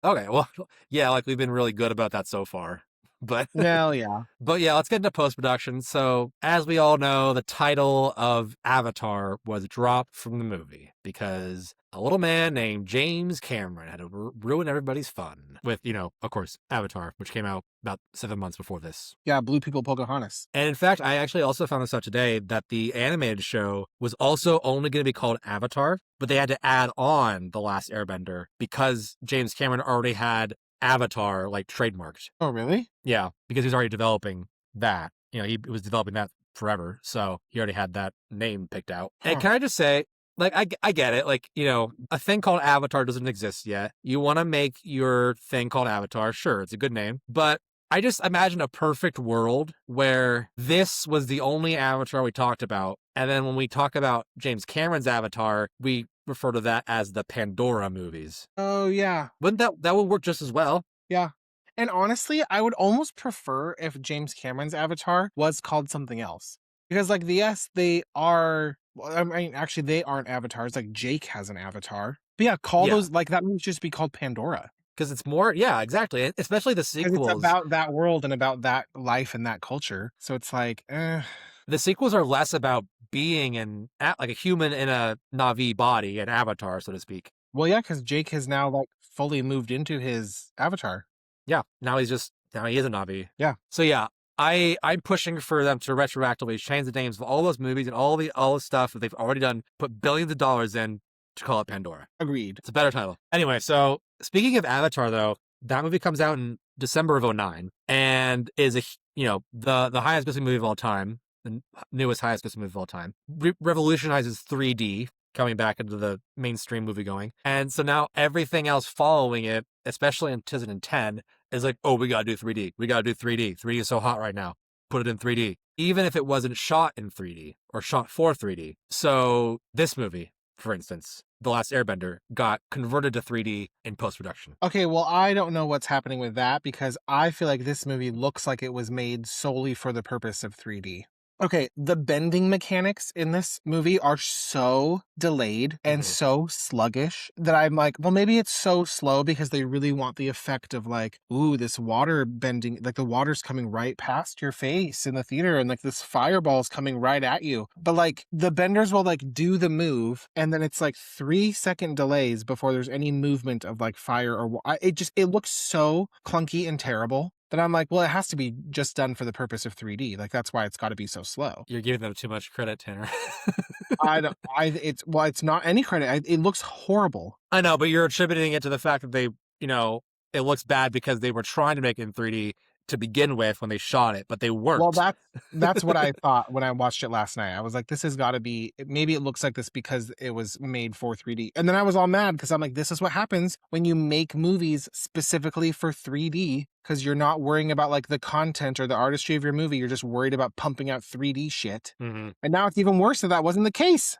Okay, well, yeah, like we've been really good about that so far. But Well, yeah. but yeah, let's get into post-production. So, as we all know, the title of Avatar was dropped from the movie because a little man named James Cameron had to ruin everybody's fun with, of course, Avatar, which came out about 7 months before this. Yeah, Blue People Pocahontas. And in fact, I actually also found this out today that the animated show was also only going to be called Avatar, but they had to add on The Last Airbender because James Cameron already had Avatar like trademarked. Oh, really? Yeah, because he was already developing that. He was developing that forever, so he already had that name picked out. Huh. And can I just say, like, I get it. Like, a thing called Avatar doesn't exist yet. You want to make your thing called Avatar. Sure, it's a good name. But I just imagine a perfect world where this was the only Avatar we talked about. And then when we talk about James Cameron's Avatar, we refer to that as the Pandora movies. Oh, yeah. Wouldn't that would work just as well? Yeah. And honestly, I would almost prefer if James Cameron's Avatar was called something else. Because, like, yes, they are... Well, I mean, actually, they aren't avatars. Like, Jake has an avatar. But yeah, those... Like, that would just be called Pandora. Because it's more... Yeah, exactly. Especially the sequels. It's about that world and about that life and that culture. So it's like, The sequels are less about being like a human in a Na'vi body, an avatar, so to speak. Well, yeah, because Jake has now, like, fully moved into his avatar. Yeah, now he is a Na'vi. Yeah. So yeah, I'm pushing for them to retroactively change the names of all those movies and all the stuff that they've already done, put billions of dollars in to call it Pandora. Agreed. It's a better title. Anyway, so speaking of Avatar, though, that movie comes out in December of 2009 and is the highest grossing movie of all time, the newest highest grossing movie of all time. Revolutionizes 3D. Coming back into the mainstream movie going. And so now everything else following it, especially in 2010, is like, oh, we got to do 3D. We got to do 3D. 3D is so hot right now. Put it in 3D. Even if it wasn't shot in 3D or shot for 3D. So this movie, for instance, The Last Airbender, got converted to 3D in post-production. Okay, well, I don't know what's happening with that because I feel like this movie looks like it was made solely for the purpose of 3D. Okay, the bending mechanics in this movie are so delayed and so sluggish that I'm like, well, maybe it's so slow because they really want the effect of like, ooh, this water bending, like the water's coming right past your face in the theater and like this fireball's coming right at you. But like the benders will like do the move and then it's like 3-second delays before there's any movement of like fire or it looks so clunky and terrible. That I'm like, well, it has to be just done for the purpose of 3D. Like, that's why it's got to be so slow. You're giving them too much credit, Tanner. It's not any credit. It looks horrible. I know, but you're attributing it to the fact that they, it looks bad because they were trying to make it in 3D to begin with when they shot it, but they weren't. Well, that's what I thought when I watched it last night. I was like, this has got to be, maybe it looks like this because it was made for 3D. And then I was all mad because I'm like, this is what happens when you make movies specifically for 3D, because you're not worrying about like the content or the artistry of your movie. You're just worried about pumping out 3D shit. Mm-hmm. And now it's even worse that wasn't the case.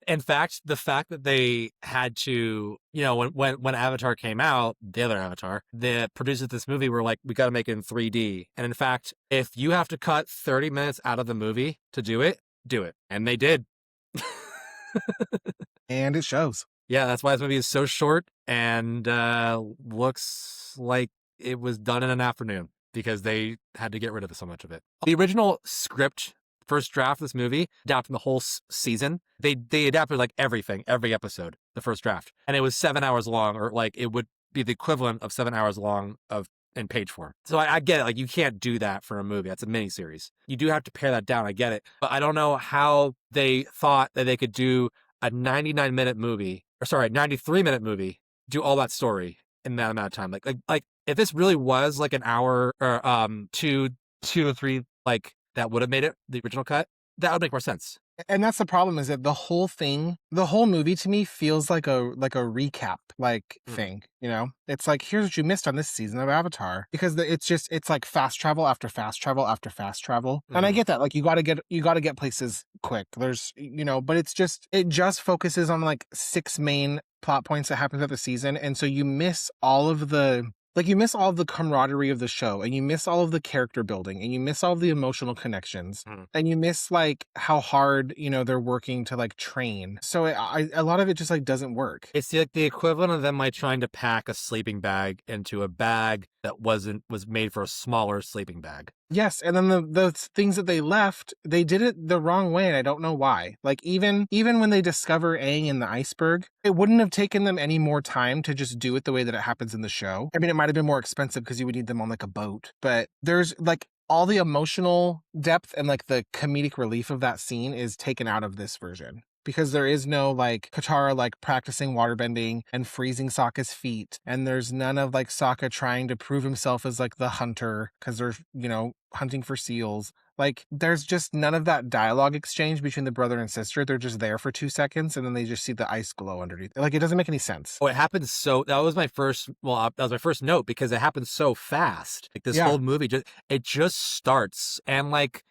In fact, the fact that they had to, when Avatar came out, the other Avatar, the producers of this movie were like, we got to make it in 3D. And in fact, if you have to cut 30 minutes out of the movie to do it, do it. And they did. And it shows. Yeah, that's why this movie is so short and looks like it was done in an afternoon because they had to get rid of so much of it. The original script, first draft of this movie, adapted the whole season. They adapted like everything, every episode, the first draft. And it was 7 hours long, or like it would be the equivalent of 7 hours long in page form. So I get it. Like, you can't do that for a movie. That's a miniseries. You do have to pare that down. I get it. But I don't know how they thought that they could do a 93-minute movie, do all that story in that amount of time. Like if this really was like an hour or two or three, like that would have made it the original cut, that would make more sense. And that's the problem, is that the whole movie to me feels like a recap thing, It's like, here's what you missed on this season of Avatar, because it's like fast travel after fast travel after fast travel. And I get that, like, you got to get places quick. There's, but it just focuses on like 6 main plot points that happen throughout the season. And so you miss all of the camaraderie of the show, and you miss all of the character building, and you miss all of the emotional connections, and you miss like how hard, they're working to like train. So a lot of it just like doesn't work. It's like the equivalent of them like trying to pack a sleeping bag into a bag that was made for a smaller sleeping bag. Yes, and then the things that they left, they did it the wrong way, and I don't know why. Like, even when they discover Aang in the iceberg, it wouldn't have taken them any more time to just do it the way that it happens in the show. I mean, it might have been more expensive because you would need them on like a boat, but there's like all the emotional depth and like the comedic relief of that scene is taken out of this version. Because there is no like Katara like practicing waterbending and freezing Sokka's feet. And there's none of like Sokka trying to prove himself as like the hunter because they're, hunting for seals. Like, there's just none of that dialogue exchange between the brother and sister. They're just there for 2 seconds and then they just see the ice glow underneath. Like, it doesn't make any sense. Oh, it happens that was my first note, because it happens so fast. Like, this whole movie just starts, and like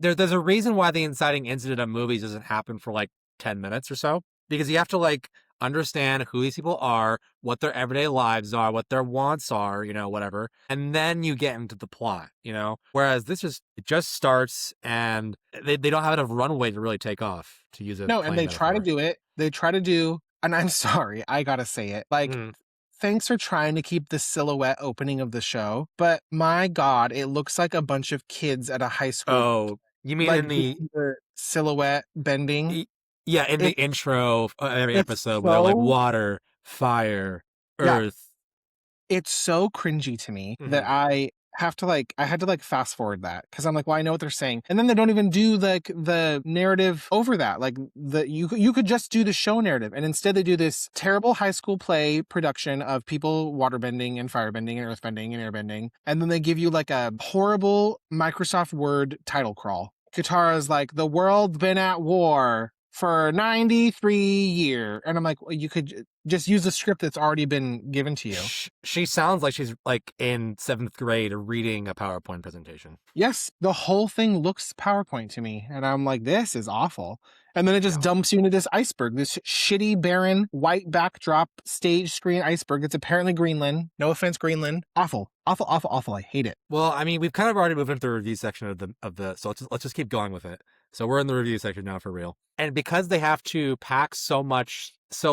there's a reason why the inciting incident of movies doesn't happen for like 10 minutes or so, because you have to like understand who these people are, what their everyday lives are, what their wants are, whatever. And then you get into the plot, whereas this it just starts, and they don't have enough runway to really take off, to use it. No, and they try to do it. And I'm sorry, I gotta say it. Like, thanks for trying to keep the silhouette opening of the show, but my God, it looks like a bunch of kids at a high school. Oh, you mean in the silhouette bending? Yeah, in the intro of every episode, where they're like water, fire, earth. It's so cringy to me that I had to fast forward that, because I'm like, well, I know what they're saying. And then they don't even do like the narrative over that. Like, you could just do the show narrative, and instead they do this terrible high school play production of people waterbending and firebending and earthbending and airbending. And then they give you like a horrible Microsoft Word title crawl. Katara's like, the world's been at war for 93 years. And I'm like, well, you could just use the script that's already been given to you. She sounds like she's like in 7th grade reading a PowerPoint presentation. Yes, the whole thing looks PowerPoint to me. And I'm like, this is awful. And then it just dumps you into this iceberg, this shitty, barren, white backdrop stage screen iceberg. It's apparently Greenland. No offense, Greenland. Awful. Awful, awful, awful. I hate it. Well, I mean, we've kind of already moved into the review section so let's just keep going with it. So we're in the review section now for real. And because they have to pack so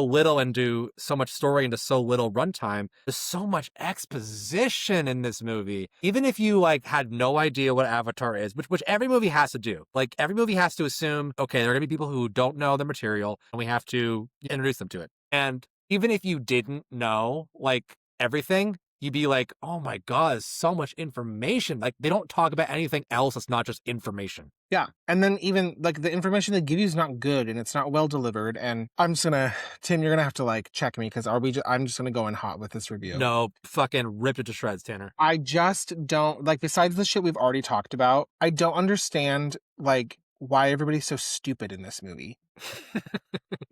little and do so much story into so little runtime, there's so much exposition in this movie. Even if you like had no idea what Avatar is, which every movie has to do. Like, every movie has to assume, okay, there are going to be people who don't know the material, and we have to introduce them to it. And even if you didn't know like everything, you'd be like, oh my God, there's so much information. Like, they don't talk about anything else that's not just information. Yeah. And then even like the information they give you is not good and it's not well delivered. And I'm just gonna, Tim, you're gonna have to like check me because I'm just gonna go in hot with this review. No, fucking ripped it to shreds, Tanner. I just don't like, besides the shit we've already talked about, I don't understand like why everybody's so stupid in this movie.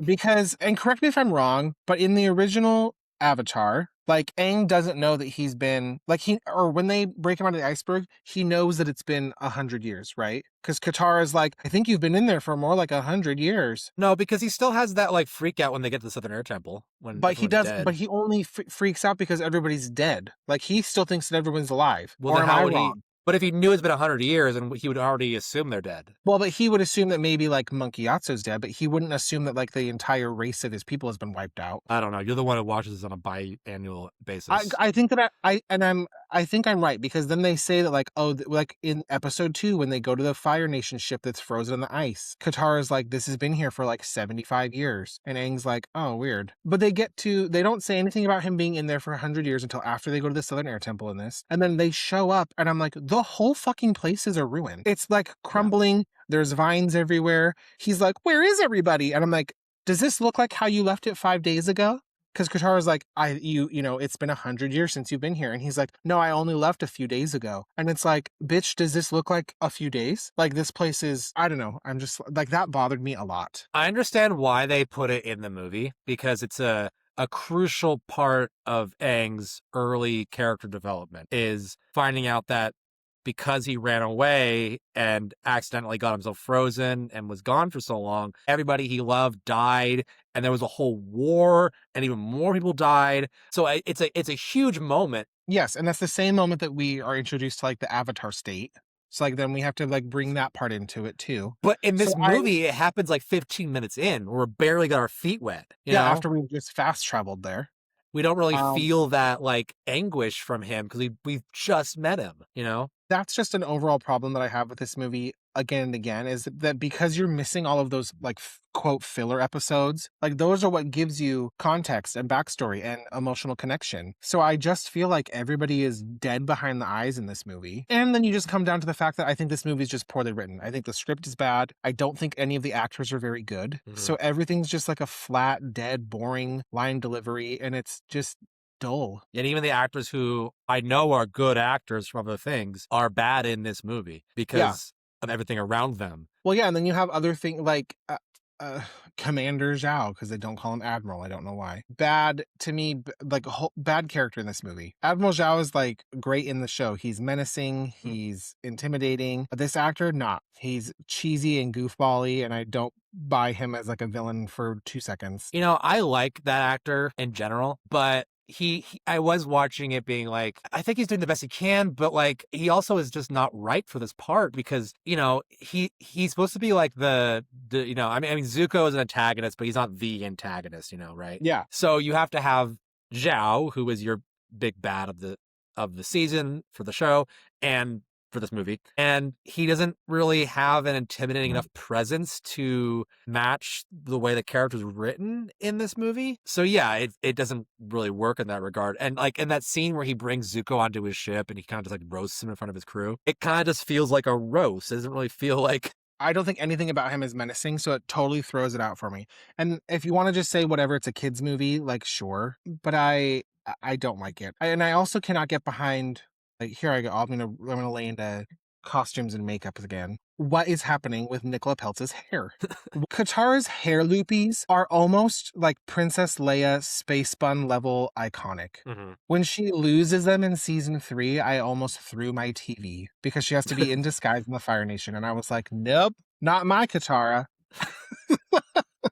Because, and correct me if I'm wrong, but in the original Avatar, like Aang doesn't know that he's been like or when they break him out of the iceberg, he knows that it's been 100 years, right? Because Katara's like, I think you've been in there for more like 100 years. No, because he still has that like freak out when they get to the Southern Air Temple. But he does, dead. but he only freaks out because everybody's dead. Like he still thinks that everyone's alive. Well, or then am I how would wrong? he? But if he knew it's been 100 years, and he would already assume they're dead. Well, but he would assume that maybe like Monkey Yatso's dead, but he wouldn't assume that like the entire race of his people has been wiped out. I don't know. You're the one who watches this on a biannual basis. I think that I think I'm right because then they say that like, oh, like in episode 2 when they go to the Fire Nation ship that's frozen in the ice, Katara's like, this has been here for like 75 years, and Aang's like, oh, weird. But they don't say anything about him being in there for 100 years until after they go to the Southern Air Temple in this, and then they show up, and I'm like, the whole fucking place is a ruin. It's like crumbling. Yeah. There's vines everywhere. He's like, where is everybody? And I'm like, does this look like how you left it 5 days ago? Because Katara's like, you know, it's been 100 years since you've been here. And he's like, no, I only left a few days ago. And it's like, bitch, does this look like a few days? Like this place is, I don't know. I'm just like, that bothered me a lot. I understand why they put it in the movie because it's a crucial part of Aang's early character development is finding out that because he ran away and accidentally got himself frozen and was gone for so long, everybody he loved died, and there was a whole war, and even more people died. So it's a huge moment. Yes, and that's the same moment that we are introduced to like the Avatar state. So like then we have to like bring that part into it too. But in this movie, it happens like 15 minutes in. We're barely got our feet wet. You know? After we've just fast traveled there. We don't really feel that like anguish from him because we've just met him, you know? That's just an overall problem that I have with this movie again and again is that because you're missing all of those like quote filler episodes, like those are what gives you context and backstory and emotional connection. So I just feel like everybody is dead behind the eyes in this movie. And then you just come down to the fact that I think this movie is just poorly written. I think the script is bad. I don't think any of the actors are very good. Mm-hmm. So everything's just like a flat, dead, boring line delivery. And it's just dull. And even the actors who I know are good actors from other things are bad in this movie because of everything around them. Well, yeah, and then you have other things like Commander Zhao, because they don't call him Admiral. I don't know why. Bad to me, like a whole bad character in this movie. Admiral Zhao is like great in the show. He's menacing, he's intimidating. But this actor, not. He's cheesy and goofball-y, and I don't buy him as like a villain for 2 seconds. You know, I like that actor in general, but I was watching it being like, I think he's doing the best he can, but like, he also is just not right for this part because, you know, he's supposed to be like the you know, I mean, Zuko is an antagonist, but he's not the antagonist, you know, right? Yeah. So you have to have Zhao, who is your big bad of the season for the show and for this movie. And he doesn't really have an intimidating enough presence to match the way the character's written in this movie. So yeah, it doesn't really work in that regard. And like in that scene where he brings Zuko onto his ship and he kind of just like roasts him in front of his crew, it kind of just feels like a roast. It doesn't really feel like... I don't think anything about him is menacing, so it totally throws it out for me. And if you want to just say whatever, it's a kid's movie, like sure, but I don't like it. And I also cannot get behind... Like, here I go. I'm gonna lay into costumes and makeup again. What is happening with Nicola Peltz's hair? Katara's hair loopies are almost like Princess Leia space bun level iconic. Mm-hmm. When she loses them in season 3, I almost threw my TV because she has to be in disguise in the Fire Nation, and I was like, nope, not my Katara.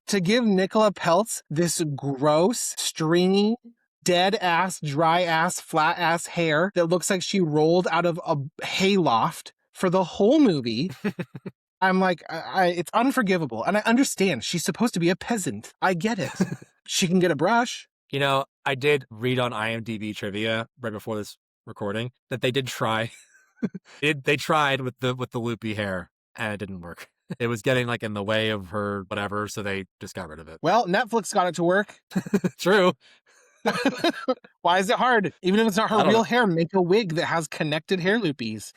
To give Nicola Peltz this gross, stringy, dead ass, dry ass, flat ass hair that looks like she rolled out of a hayloft for the whole movie. I'm like, it's unforgivable. And I understand she's supposed to be a peasant. I get it. She can get a brush. You know, I did read on IMDb trivia right before this recording that they did try. They tried with the loopy hair and it didn't work. It was getting like in the way of her whatever, so they just got rid of it. Well, Netflix got it to work. True. Why is it hard? Even if it's not her I don't real know. hair, make a wig that has connected hair loopies.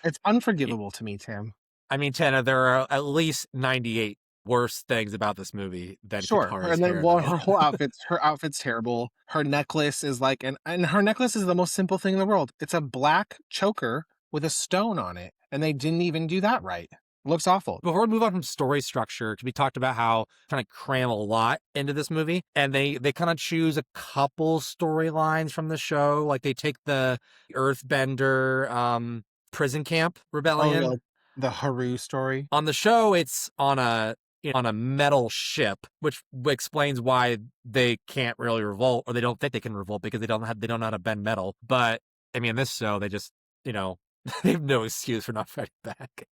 It's unforgivable to me, Tim. I mean, Tana, there are at least 98 worse things about this movie than Sure. Katara's And then hair in well, the her outfit's terrible. Her necklace is like and her necklace is the most simple thing in the world. It's a black choker with a stone on it. And they didn't even do that right. It looks awful. Before we move on from story structure, we talked about how kind of cram a lot into this movie, and they kind of choose a couple storylines from the show. Like they take the Earthbender prison camp Oh, rebellion. like the Haru story. On the show, it's on a metal ship, which explains why they can't really revolt, or they don't think they can revolt because they don't know how to bend metal. But I mean, in this show, they just they have no excuse for not fighting back.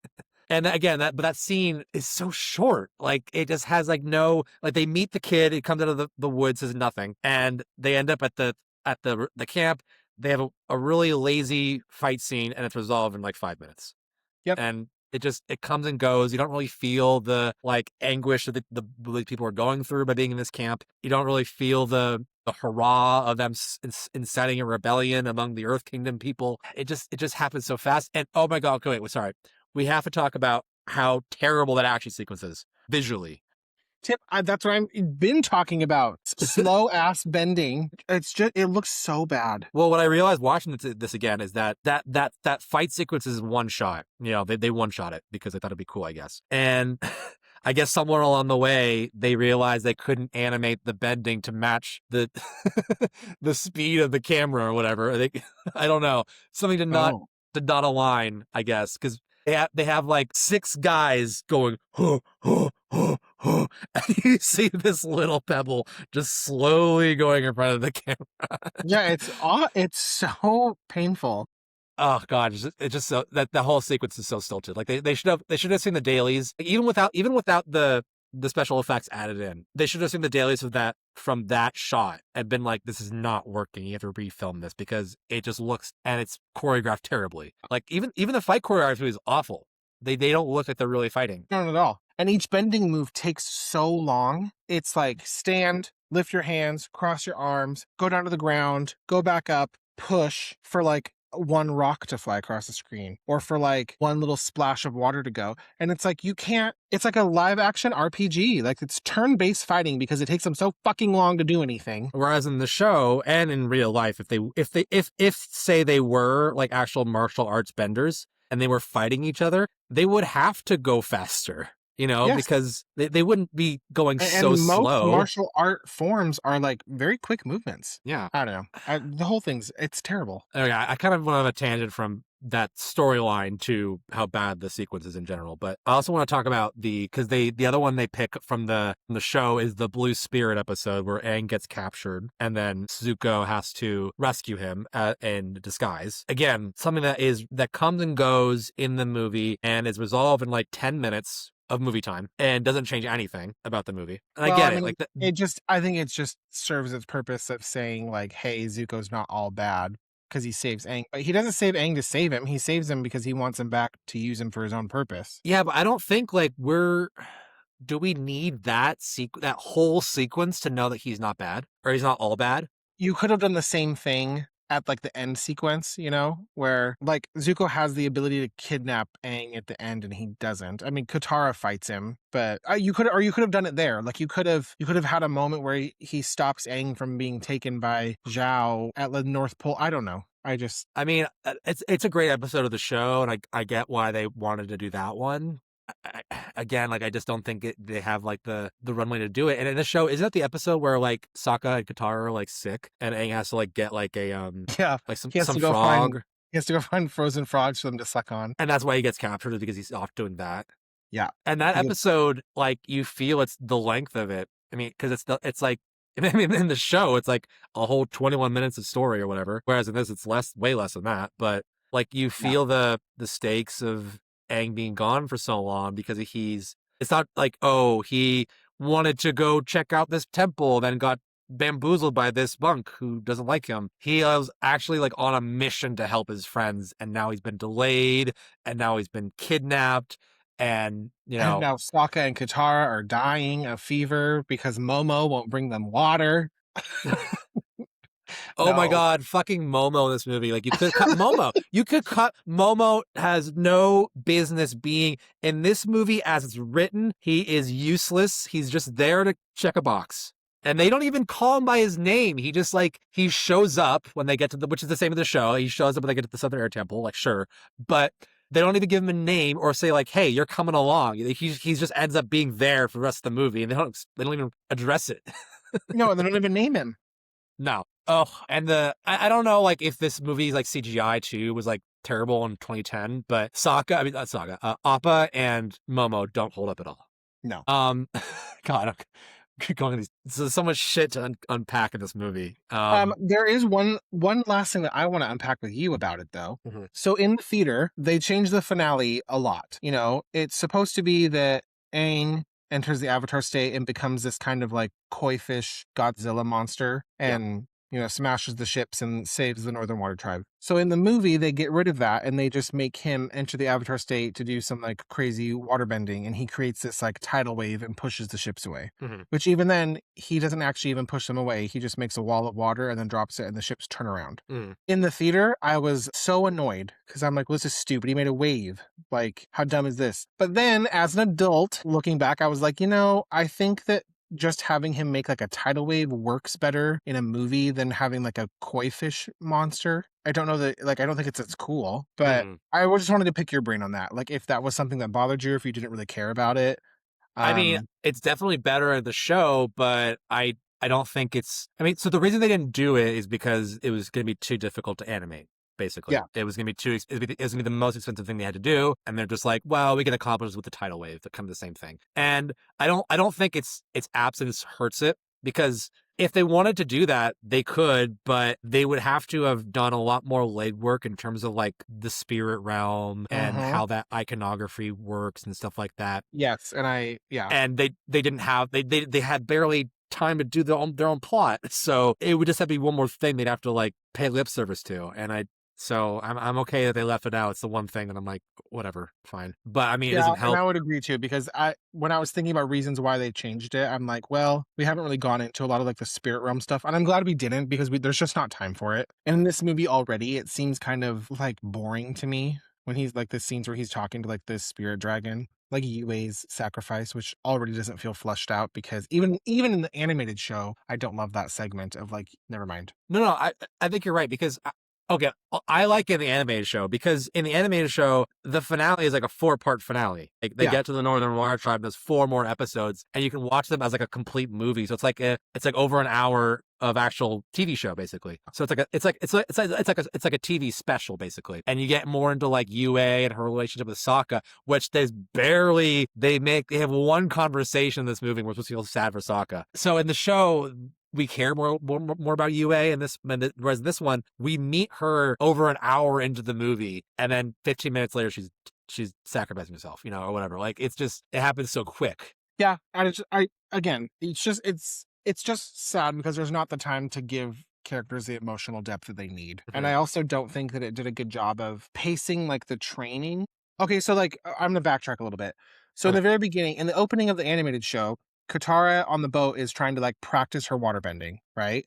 And again, that scene is so short. Like it just has like no like they meet the kid, it comes out of the woods, says nothing, and they end up at the camp. They have a really lazy fight scene, and it's resolved in like 5 minutes. Yep. And it comes and goes. You don't really feel the like anguish that the people are going through by being in this camp. You don't really feel the hurrah of them inciting a rebellion among the Earth Kingdom people. It just happens so fast. And oh my god, okay, wait, sorry. We have to talk about how terrible that action sequence is visually. Tim, that's what I've been talking about. Slow ass bending. It looks so bad. Well, what I realized watching this again is that fight sequence is one shot. They one shot it because they thought it'd be cool, I guess. And I guess somewhere along the way they realized they couldn't animate the bending to match the the speed of the camera or whatever. I don't know. Something did not align, I guess, because they have like 6 guys going, huh, huh, huh, huh, and you see this little pebble just slowly going in front of the camera. Yeah, it's so painful. Oh god, it's just so that the whole sequence is so stilted. Like they should have seen the dailies even without the special effects added in. They should have seen the dailies of that from that shot and been like, this is not working. You have to refilm this because it just looks and it's choreographed terribly. Like even the fight choreography is awful. They don't look like they're really fighting. Not at all. And each bending move takes so long. It's like stand, lift your hands, cross your arms, go down to the ground, go back up, push for like one rock to fly across the screen or for like one little splash of water to go. And it's like it's like a live action RPG. Like it's turn-based fighting because it takes them so fucking long to do anything. Whereas in the show and in real life, if say they were like actual martial arts benders and they were fighting each other, they would have to go faster. Yes. Because they wouldn't be going so most slow. Martial art forms are like very quick movements. Yeah. I don't know. The whole it's terrible. Okay, I kind of went on a tangent from that storyline to how bad the sequence is in general. But I also want to talk about because the other one they pick from the show is the Blue Spirit episode where Aang gets captured and then Zuko has to rescue him in disguise. Again, something that comes and goes in the movie and is resolved in like 10 minutes of movie time and doesn't change anything about the movie. And I get it. Like I think it just serves its purpose of saying like, hey, Zuko's not all bad because he saves Aang. But he doesn't save Aang to save him. He saves him because he wants him back to use him for his own purpose. Yeah, but I don't think like do we need that whole sequence to know that he's not bad or he's not all bad? You could have done the same thing at like the end sequence, where like Zuko has the ability to kidnap Aang at the end and he doesn't. I mean, Katara fights him, but you could have done it there. Like you could have had a moment where he stops Aang from being taken by Zhao at the North Pole. I don't know. I mean, it's a great episode of the show, and I get why they wanted to do that one. Again, like I just don't think they have like the runway to do it. And in the show, is that the episode where like Sokka and Katara are like sick, and Aang has to like get like a like some frog? He has to go find frozen frogs for them to suck on, and that's why he gets captured, is because he's off doing that. Yeah, and that episode, like you feel it's the length of it. I mean, because it's like. I mean, in the show, it's like a whole 21 minutes of story or whatever. Whereas in this, it's way less than that. But like you feel the stakes of Aang being gone for so long because it's not like, oh, he wanted to go check out this temple, then got bamboozled by this monk who doesn't like him. He was actually like on a mission to help his friends, and now he's been delayed, and now he's been kidnapped. And and now Sokka and Katara are dying of fever because Momo won't bring them water. Oh my No. god, fucking Momo in this movie. Like, you could cut Momo. You could cut Momo. Has no business being in this movie as it's written. He is useless. He's just there to check a box. And they don't even call him by his name. He just like he shows up when they get to the, which is the same in the show. He shows up when they get to the Southern Air Temple, like sure, but they don't even give him a name or say like, "Hey, you're coming along." He just ends up being there for the rest of the movie, and they don't even address it. No, and they don't even name him. No. Oh, and I don't know like if this movie like CGI too was like terrible in 2010, but not Sokka, Appa and Momo don't hold up at all. No. God, I'm going these. There's so much shit to unpack in this movie. There is one last thing that I want to unpack with you about it though. Mhm. So in the theater, they changed the finale a lot. You know, it's supposed to be that Aang enters the Avatar state and becomes this kind of like koi fish Godzilla monster and smashes the ships and saves the Northern Water Tribe. So in the movie, they get rid of that and they just make him enter the Avatar state to do some like crazy water bending, and he creates this like tidal wave and pushes the ships away. Mhm. Which even then, he doesn't actually even push them away. He just makes a wall of water and then drops it and the ships turn around. Mm. In the theater, I was so annoyed because I'm like, well, this is stupid. He made a wave. Like, how dumb is this? But then as an adult, looking back, I was like, I think that just having him make like a tidal wave works better in a movie than having like a koi fish monster. I don't know that, like, I don't think it's as cool, but I just wanted to pick your brain on that. Like, if that was something that bothered you, if you didn't really care about it. I mean, it's definitely better at the show, but I don't think it's. I mean, so the reason they didn't do it is because it was going to be too difficult to animate. Basically, Yeah. It was going to be it was going to be the most expensive thing they had to do, and they're just like, well, we can accomplish this with the tidal wave, that kind of the same thing. And I don't think its absence hurts it, because if they wanted to do that, they could, but they would have to have done a lot more legwork in terms of like the spirit realm and how that iconography works and stuff like that. Yes, and And they didn't have they had barely time to do their own plot, so it would just have to be one more thing they'd have to like pay lip service to, and so I'm okay that they left it out. It's the one thing that I'm like, whatever, fine. But I mean, it doesn't help. And I would agree too, because when I was thinking about reasons why they changed it, I'm like, well, we haven't really gone into a lot of like the spirit realm stuff, and I'm glad we didn't, because there's just not time for it. And in this movie already, it seems kind of like boring to me when he's like the scenes where he's talking to like this spirit dragon, like Yue's sacrifice, which already doesn't feel fleshed out, because even in the animated show, I don't love that segment of like, never mind. No, I think you're right, because okay, I like in the animated show, because in the animated show, the finale is like a 4-part finale. Like they get to the Northern Water Tribe, there's 4 more episodes, and you can watch them as like a complete movie. So it's like over an hour of actual TV show, basically. So it's like a TV special, basically. And you get more into like Yue and her relationship with Sokka, which they have one conversation in this movie where we're supposed to feel sad for Sokka. So in the show, we care more about Yue, whereas this one, we meet her over an hour into the movie, and then 15 minutes later, she's sacrificing herself, or whatever. Like, it happens so quick. Yeah, and it's just sad because there's not the time to give characters the emotional depth that they need. And I also don't think that it did a good job of pacing like the training. Okay, so like I'm gonna backtrack a little bit. So in the very beginning, in the opening of the animated show, Katara on the boat is trying to like practice her waterbending, right?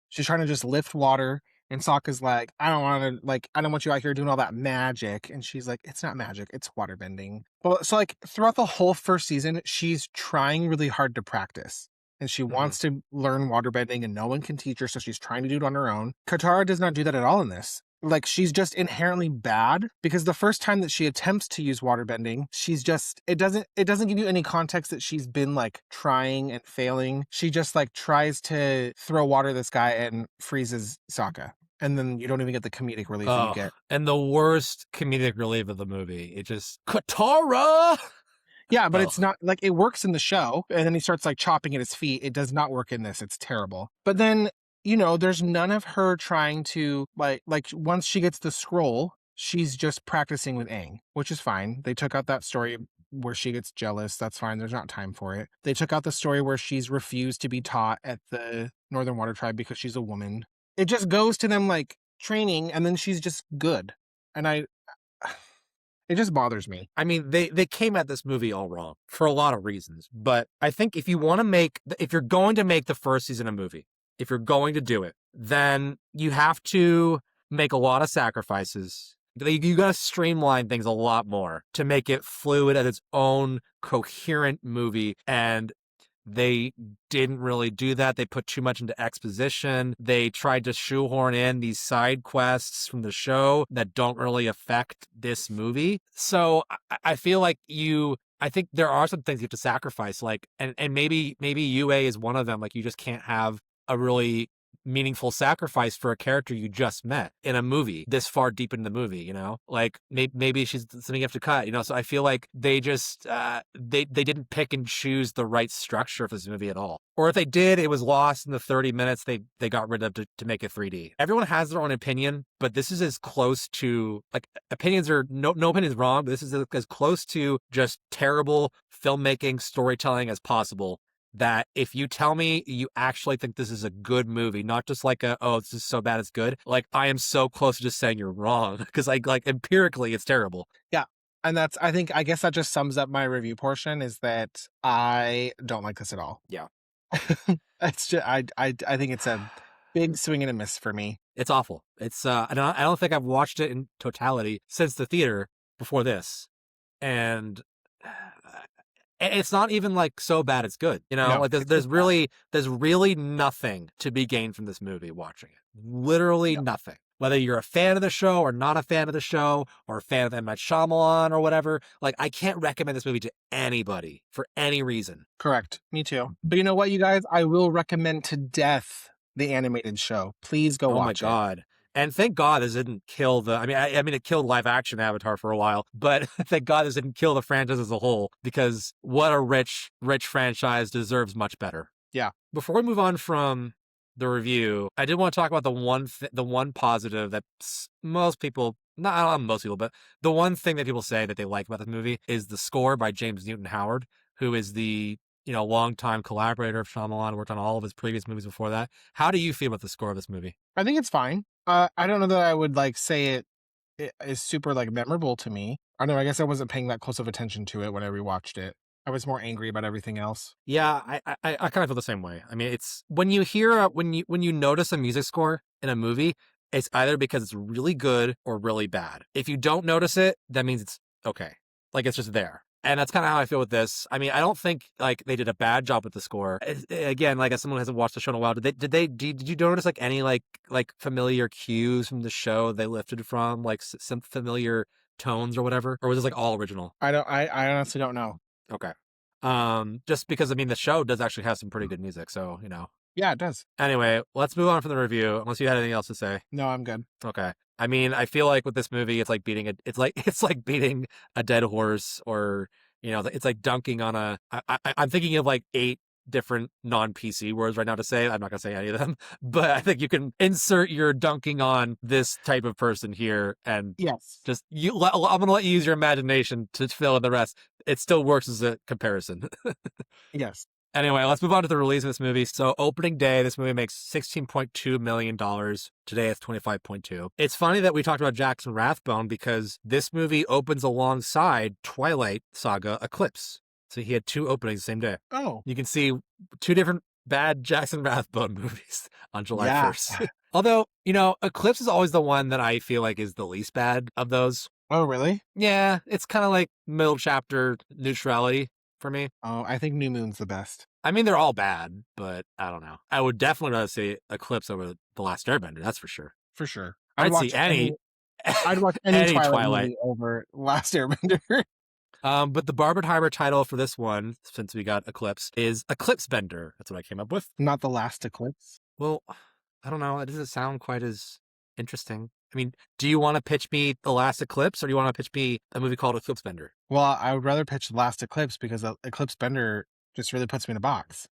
She's trying to just lift water, and Sokka's like, I don't want you out here doing all that magic. And she's like, it's not magic, it's waterbending. Well, so like throughout the whole first season, she's trying really hard to practice. And she wants to learn waterbending, and no one can teach her, so she's trying to do it on her own. Katara does not do that at all in this. Like, she's just inherently bad, because the first time that she attempts to use waterbending, it doesn't give you any context that she's been like trying and failing. She just like tries to throw water at this guy and freezes Sokka. And then you don't even get the comedic relief that you get. And the worst comedic relief of the movie, it just, Katara! Yeah, but it's not like, it works in the show, and then he starts like chopping at his feet. It does not work in this. It's terrible. But then, there's none of her trying to like once she gets the scroll, she's just practicing with Aang, which is fine. They took out that story where she gets jealous. That's fine. There's not time for it. They took out the story where she's refused to be taught at the Northern Water Tribe because she's a woman. It just goes to them like training, and then she's just good. And it just bothers me. I mean, they came at this movie all wrong for a lot of reasons. But I think if you're going to make the first season a movie, if you're going to do it, then you have to make a lot of sacrifices. You got to streamline things a lot more to make it fluid as its own coherent movie. And they didn't really do that. They put too much into exposition. They tried to shoehorn in these side quests from the show that don't really affect this movie. So I feel like I think there are some things you have to sacrifice, like, and maybe UA is one of them. Like, you just can't have a really meaningful sacrifice for a character you just met in a movie this far deep in the movie, you know, like maybe she's something you have to cut, you know. So I feel like they just they didn't pick and choose the right structure for this movie at all, or if they did, it was lost in the 30 minutes they got rid of to make it 3D. Everyone has their own opinion, but this is as close to, like, opinions are no opinion is wrong, but this is as close to just terrible filmmaking storytelling as possible. That if you tell me you actually think this is a good movie, not just like oh, this is so bad it's good, like, I am so close to just saying you're wrong, because like empirically it's terrible. Yeah. And I guess that just sums up my review portion, is that I don't like this at all. Yeah. It's just, I think it's a big swing and a miss for me. It's awful. It's I don't think I've watched it in totality since the theater before this, and it's not even like so bad it's good, you know. No, like there's really nothing to be gained from this movie watching it. Literally nothing. Whether you're a fan of the show or not a fan of the show, or a fan of M. Night Shyamalan or whatever, like, I can't recommend this movie to anybody for any reason. Correct. Me too. But you know what, you guys? I will recommend to death the animated show. Please go watch it. Oh my God. And thank God this didn't kill the, I mean, it killed live action Avatar for a while, but thank God this didn't kill the franchise as a whole, because what a rich franchise deserves much better. Yeah. Before we move on from the review, I did want to talk about the one positive that most people, not most people, but the one thing that people say that they like about this movie is the score by James Newton Howard, who is the, you know, longtime collaborator of Shyamalan, worked on all of his previous movies before that. How do you feel about the score of this movie? I think it's fine. I don't know that I would like say it is super like memorable to me. I don't know. I guess I wasn't paying that close of attention to it when I rewatched it. I was more angry about everything else. Yeah, I kind of feel the same way. I mean, it's when you hear when you notice a music score in a movie, it's either because it's really good or really bad. If you don't notice it, that means it's okay. Like, it's just there. And that's kind of how I feel with this. I mean, I don't think like they did a bad job with the score. Again, like, as someone who hasn't watched the show in a while, did you notice like any like familiar cues from the show they lifted from, like some familiar tones or whatever, or was this like all original? I honestly don't know. Okay. Just because, I mean, the show does actually have some pretty good music, so, you know. Yeah, it does. Anyway, let's move on from the review, unless you had anything else to say. No, I'm good. Okay. I mean, I feel like with this movie, it's like beating a dead horse, or, you know, it's like dunking on I'm thinking of like 8 different non-PC words right now to say. I'm not gonna say any of them, but I think you can insert your dunking on this type of person here, and Yes. just I'm gonna let you use your imagination to fill in the rest. It still works as a comparison. Yes. Anyway, let's move on to the release of this movie. So, opening day, this movie makes $16.2 million. Today, it's 25.2. It's funny that we talked about Jackson Rathbone, because this movie opens alongside Twilight Saga Eclipse. So he had 2 openings the same day. Oh. You can see 2 different bad Jackson Rathbone movies on July 1st. Although, you know, Eclipse is always the one that I feel like is the least bad of those. Oh, really? Yeah, it's kind of like middle chapter neutrality for me. Oh, I think New Moon's the best. I mean, they're all bad, but I don't know. I would definitely rather see Eclipse over The Last Airbender, that's for sure. For sure. I'd see any Twilight movie over Last Airbender. But the Barbenheimer title for this one, since we got Eclipse, is Eclipse Bender. That's what I came up with. Not The Last Eclipse. Well, I don't know. It doesn't sound quite as interesting. I mean, do you want to pitch me The Last Eclipse, or do you want to pitch me a movie called Eclipse Bender? Well, I would rather pitch The Last Eclipse, because Eclipse Bender just really puts me in a box.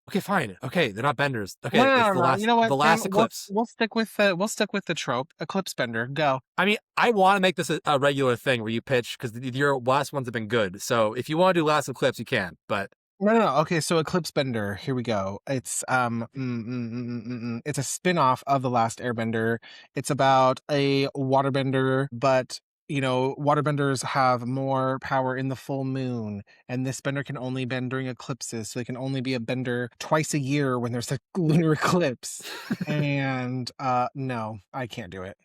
Okay, fine. Okay, they're not benders. Okay, No, it's the last, you know what? The Last Eclipse. We'll stick with the trope. Eclipse Bender. Go. I mean, I want to make this a regular thing where you pitch, because your last ones have been good. So if you want to do Last Eclipse, you can. But No. Okay, so Eclipse Bender. Here we go. It's it's a spin-off of The Last Airbender. It's about a waterbender, but waterbenders have more power in the full moon, and this bender can only bend during eclipses, so they can only be a bender twice a year when there's a lunar eclipse. And no, I can't do it.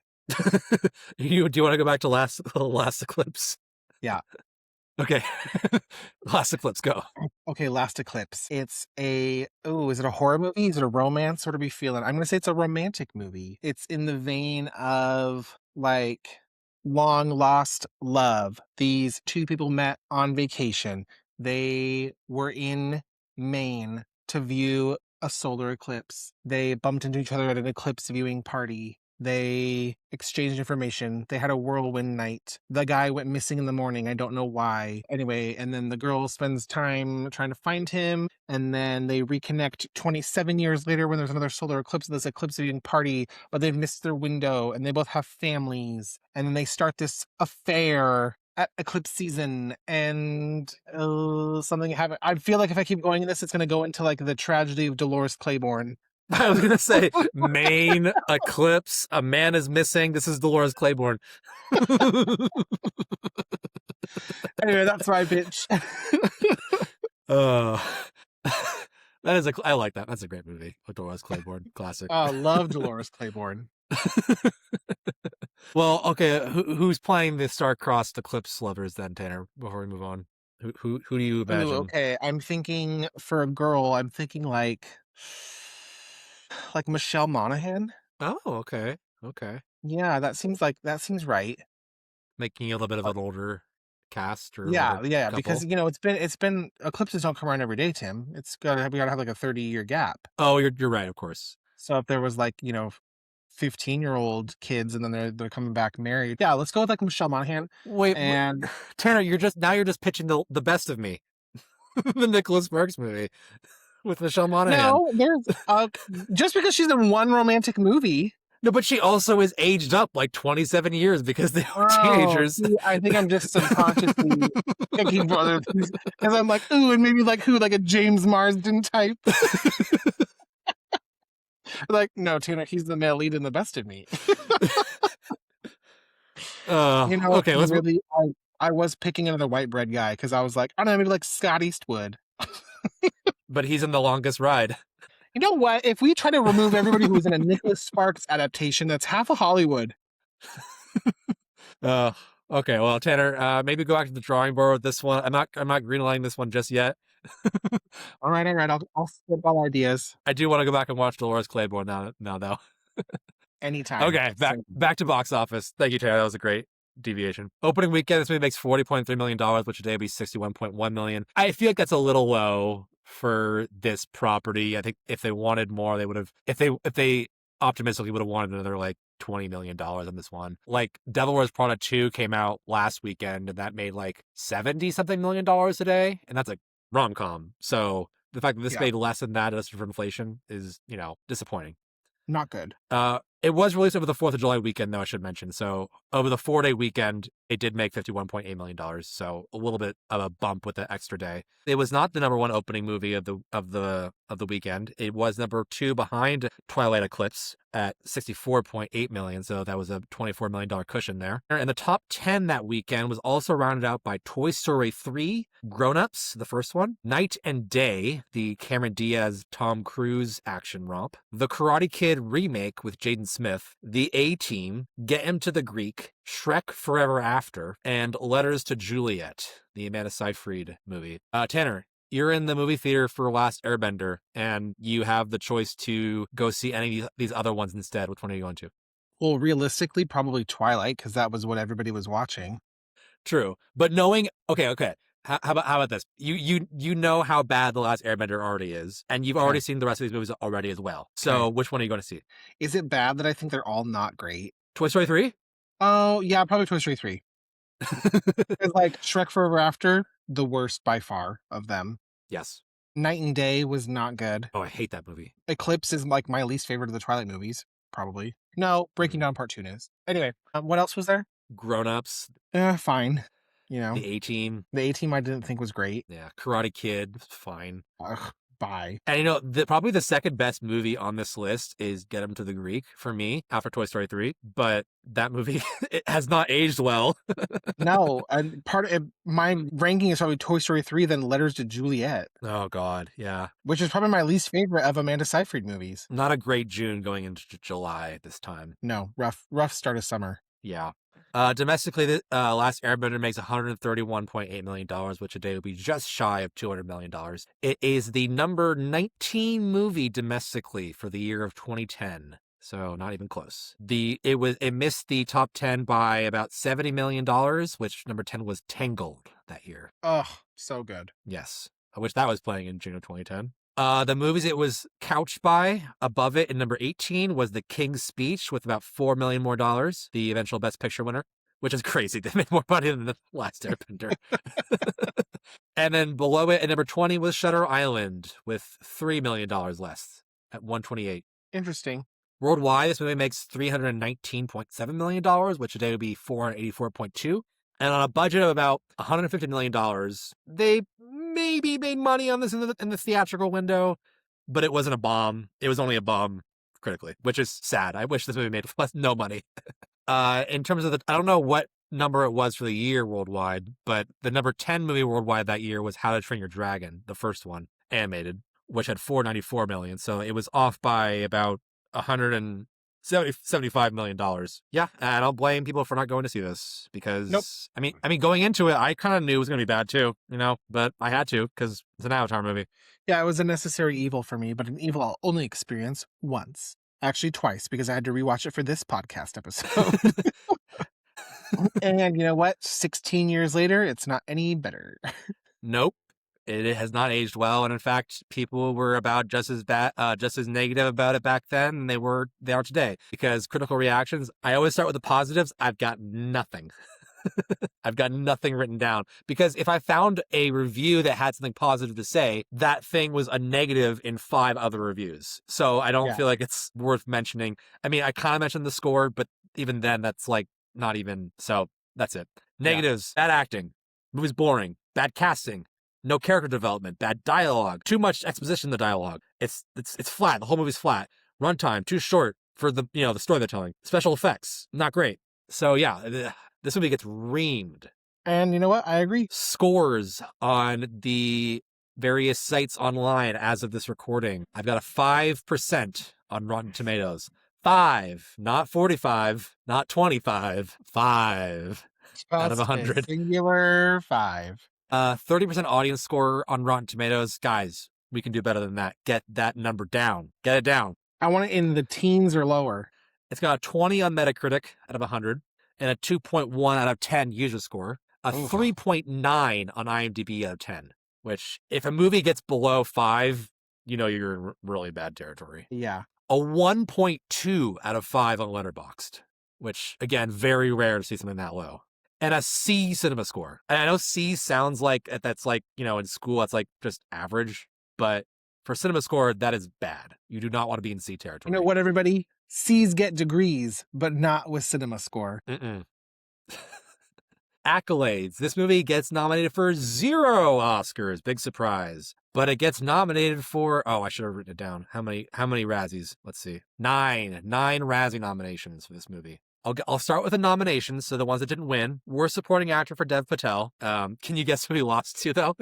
Do you want to go back to last eclipse? Yeah. Okay. Last eclipse, go. Okay, Last Eclipse. Is it a horror movie? Is it a romance? What are we feeling? I'm gonna say it's a romantic movie. It's in the vein of like long lost love. These two people met on vacation. They were in Maine to view a solar eclipse. They bumped into each other at an eclipse viewing party. They exchanged information. They had a whirlwind night. The guy went missing in the morning. I don't know why. Anyway, and then the girl spends time trying to find him. And then they reconnect 27 years later when there's another solar eclipse, this eclipse viewing party, but they've missed their window and they both have families. And then they start this affair at eclipse season, and something happened. I feel like if I keep going in this, it's going to go into like the tragedy of Dolores Claiborne. I was gonna say Maine eclipse. A man is missing. This is Dolores Claiborne. Anyway, that's my pitch. That is I like that. That's a great movie. Dolores Claiborne, classic. Love Dolores Claiborne. Well, okay. Who's playing the star-crossed eclipse lovers then, Tanner? Before we move on, who do you imagine? Okay, I'm thinking for a girl. I'm thinking like Michelle Monaghan. Oh, okay. Yeah, that seems right. Making a little bit of an older cast or Yeah, older yeah, couple. because it's been eclipses don't come around every day, Tim. We gotta have like a 30-year gap. Oh, you're right, of course. So if there was 15-year-old kids and then they're coming back married. Yeah, let's go with like Michelle Monaghan. Wait, and Tanner, you're just pitching the best of me. The Nicholas Sparks movie with Michelle Monaghan. No, there's just because she's in one romantic movie. No, but she also is aged up like 27 years because they were teenagers. See, I think I'm just subconsciously thinking for others because I'm like, ooh, and maybe like a James Marsden type. Like, no, Tanner, he's the male lead in The Best of Me. Okay, I was picking another white bread guy because I was like, I don't know, maybe like Scott Eastwood. But he's in The Longest Ride. You know what? If we try to remove everybody who's in a Nicholas Sparks adaptation, that's half of Hollywood. Okay, well, Tanner, maybe go back to the drawing board with this one. I'm not greenlighting this one just yet. All right. I'll spitball ideas. I do want to go back and watch Dolores Claiborne now though. Anytime. Okay, back to box office. Thank you, Tanner. That was a great deviation. Opening weekend, this movie makes $40.3 million, which today would be $61.1 million. I feel like that's a little low for this property. I think if they wanted more, they would have. If they optimistically would have wanted another like $20 million on this one. Like Devil Wears Prada 2 came out last weekend, and that made like $70-something million today, and that's a rom-com. So the fact that this made less than that adjusted for inflation is, disappointing. Not good. It was released over the 4th of July weekend, though, I should mention. So over the 4-day weekend, it did make $51.8 million. So a little bit of a bump with the extra day. It was not the number one opening movie of the weekend. It was number 2 behind Twilight Eclipse at $64.8 million. So that was a $24 million cushion there. And the top 10 that weekend was also rounded out by Toy Story 3, Grown Ups, the first one, Night and Day, the Cameron Diaz, Tom Cruise action romp, The Karate Kid remake with Jaden Smith, The A-Team, Get Him to the Greek, Shrek Forever After, and Letters to Juliet, the Amanda Seyfried movie. Tanner, you're in the movie theater for Last Airbender, and you have the choice to go see any of these other ones instead. Which one are you going to? Well, realistically, probably Twilight, because that was what everybody was watching. True, but knowing okay. How about this? You know how bad The Last Airbender already is, and you've already seen the rest of these movies already as well. So which one are you going to see? Is it bad that I think they're all not great? Toy Story 3? Oh, yeah, probably Toy Story 3. It's like Shrek Forever After, the worst by far of them. Yes. Night and Day was not good. Oh, I hate that movie. Eclipse is like my least favorite of the Twilight movies, probably. No, Breaking Down Part 2 is. Anyway, what else was there? Grown Ups. Fine. The A-Team. The A-Team I didn't think was great. Yeah, Karate Kid, fine. Ugh. buy. And probably the second best movie on this list is Get Him to the Greek for me after Toy Story 3. But that movie it has not aged well. No, and part of my ranking is probably Toy Story 3, then Letters to Juliet, Oh, God. Yeah. which is probably my least favorite of Amanda Seyfried movies. Not a great June going into July this time. No, rough start of summer. Yeah. Domestically, the Last Airbender makes $131.8 million, which today would be just shy of $200 million. It is the number 19 movie domestically for the year of 2010. So not even close. It missed the top 10 by about $70 million, which number 10 was Tangled that year. Oh, so good. Yes. I wish that was playing in June of 2010. The movies it was couched by above it in number 18 was The King's Speech with about $4 million more, the eventual Best Picture winner, which is crazy. They made more money than The Last Airbender. And then below it at number 20 was Shutter Island with $3 million less at 128. Interesting. Worldwide, this movie makes $319.7 million, which today would be $484.2. And on a budget of about $150 million, they maybe made money on this in the theatrical window, but it wasn't a bomb. It was only a bomb critically, which is sad. I wish this movie made no money. In terms of I don't know what number it was for the year worldwide, but the number 10 movie worldwide that year was How to Train Your Dragon, the first one, animated, which had $494 million. So it was off by about $175 million. Yeah, I don't blame people for not going to see this because Nope. I mean, going into it, I kind of knew it was going to be bad too, but I had to because it's an Avatar movie. Yeah, it was a necessary evil for me, but an evil I'll only experience once. Actually, twice, because I had to rewatch it for this podcast episode. And you know what? 16 years later, it's not any better. Nope. It has not aged well, and in fact, people were about just as negative about it back then than they are today. Because critical reactions, I always start with the positives. I've got nothing. I've got nothing written down because if I found a review that had something positive to say, that thing was a negative in 5 other reviews. So I don't feel like it's worth mentioning. I mean, I kind of mentioned the score, but even then, that's like not even. So that's it. Negatives: bad acting, movie's boring, bad casting. No character development, bad dialogue, too much exposition in the dialogue. It's flat. The whole movie's flat. Runtime too short for the the story they're telling. Special effects not great. So yeah, this movie gets reamed. And you know what? I agree. Scores on the various sites online as of this recording. I've got a 5% on Rotten Tomatoes. 5, not 45, not 25. 5 out of 100. Singular 5. 30% audience score on Rotten Tomatoes. Guys, we can do better than that. Get that number down. Get it down. I want it in the teens or lower. It's got a 20 on Metacritic out of 100 and a 2.1 out of 10 user score. A 3.9 on IMDb out of 10, which if a movie gets below 5, you're in really bad territory. Yeah. A 1.2 out of 5 on Letterboxd, which, again, very rare to see something that low. And a C cinema score. And I know C sounds like that's like, in school, that's like just average. But for cinema score, that is bad. You do not want to be in C territory. You know what, everybody? C's get degrees, but not with cinema score. Accolades. This movie gets nominated for 0 Oscars. Big surprise. But it gets nominated for, I should have written it down. How many Razzies? Let's see. 9 Razzie nominations for this movie. I'll start with the nominations, so the ones that didn't win. Worst Supporting Actor for Dev Patel. Can you guess who he lost to, though?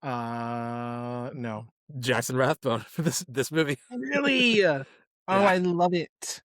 No. Jackson Rathbone for this movie. Really? Oh, I love it.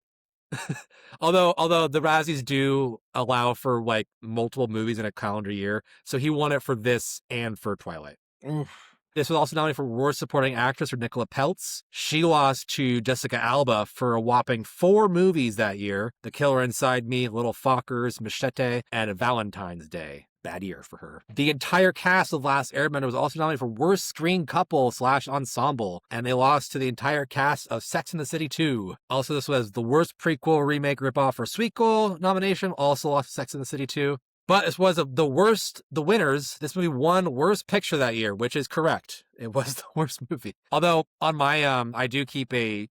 Although the Razzies do allow for like multiple movies in a calendar year, so he won it for this and for Twilight. Oof. This was also nominated for Worst Supporting Actress for Nicola Peltz. She lost to Jessica Alba for a whopping 4 movies that year: The Killer Inside Me, Little Fockers, Machete, and Valentine's Day. Bad year for her. The entire cast of Last Airbender was also nominated for Worst Screen Couple / Ensemble, and they lost to the entire cast of Sex and the City 2. Also, this was the Worst Prequel, Remake, Ripoff, or Sequel nomination, also lost to Sex and the City 2. But it was the winners. This movie won Worst Picture that year, which is correct. It was the worst movie. Although on my, I do keep a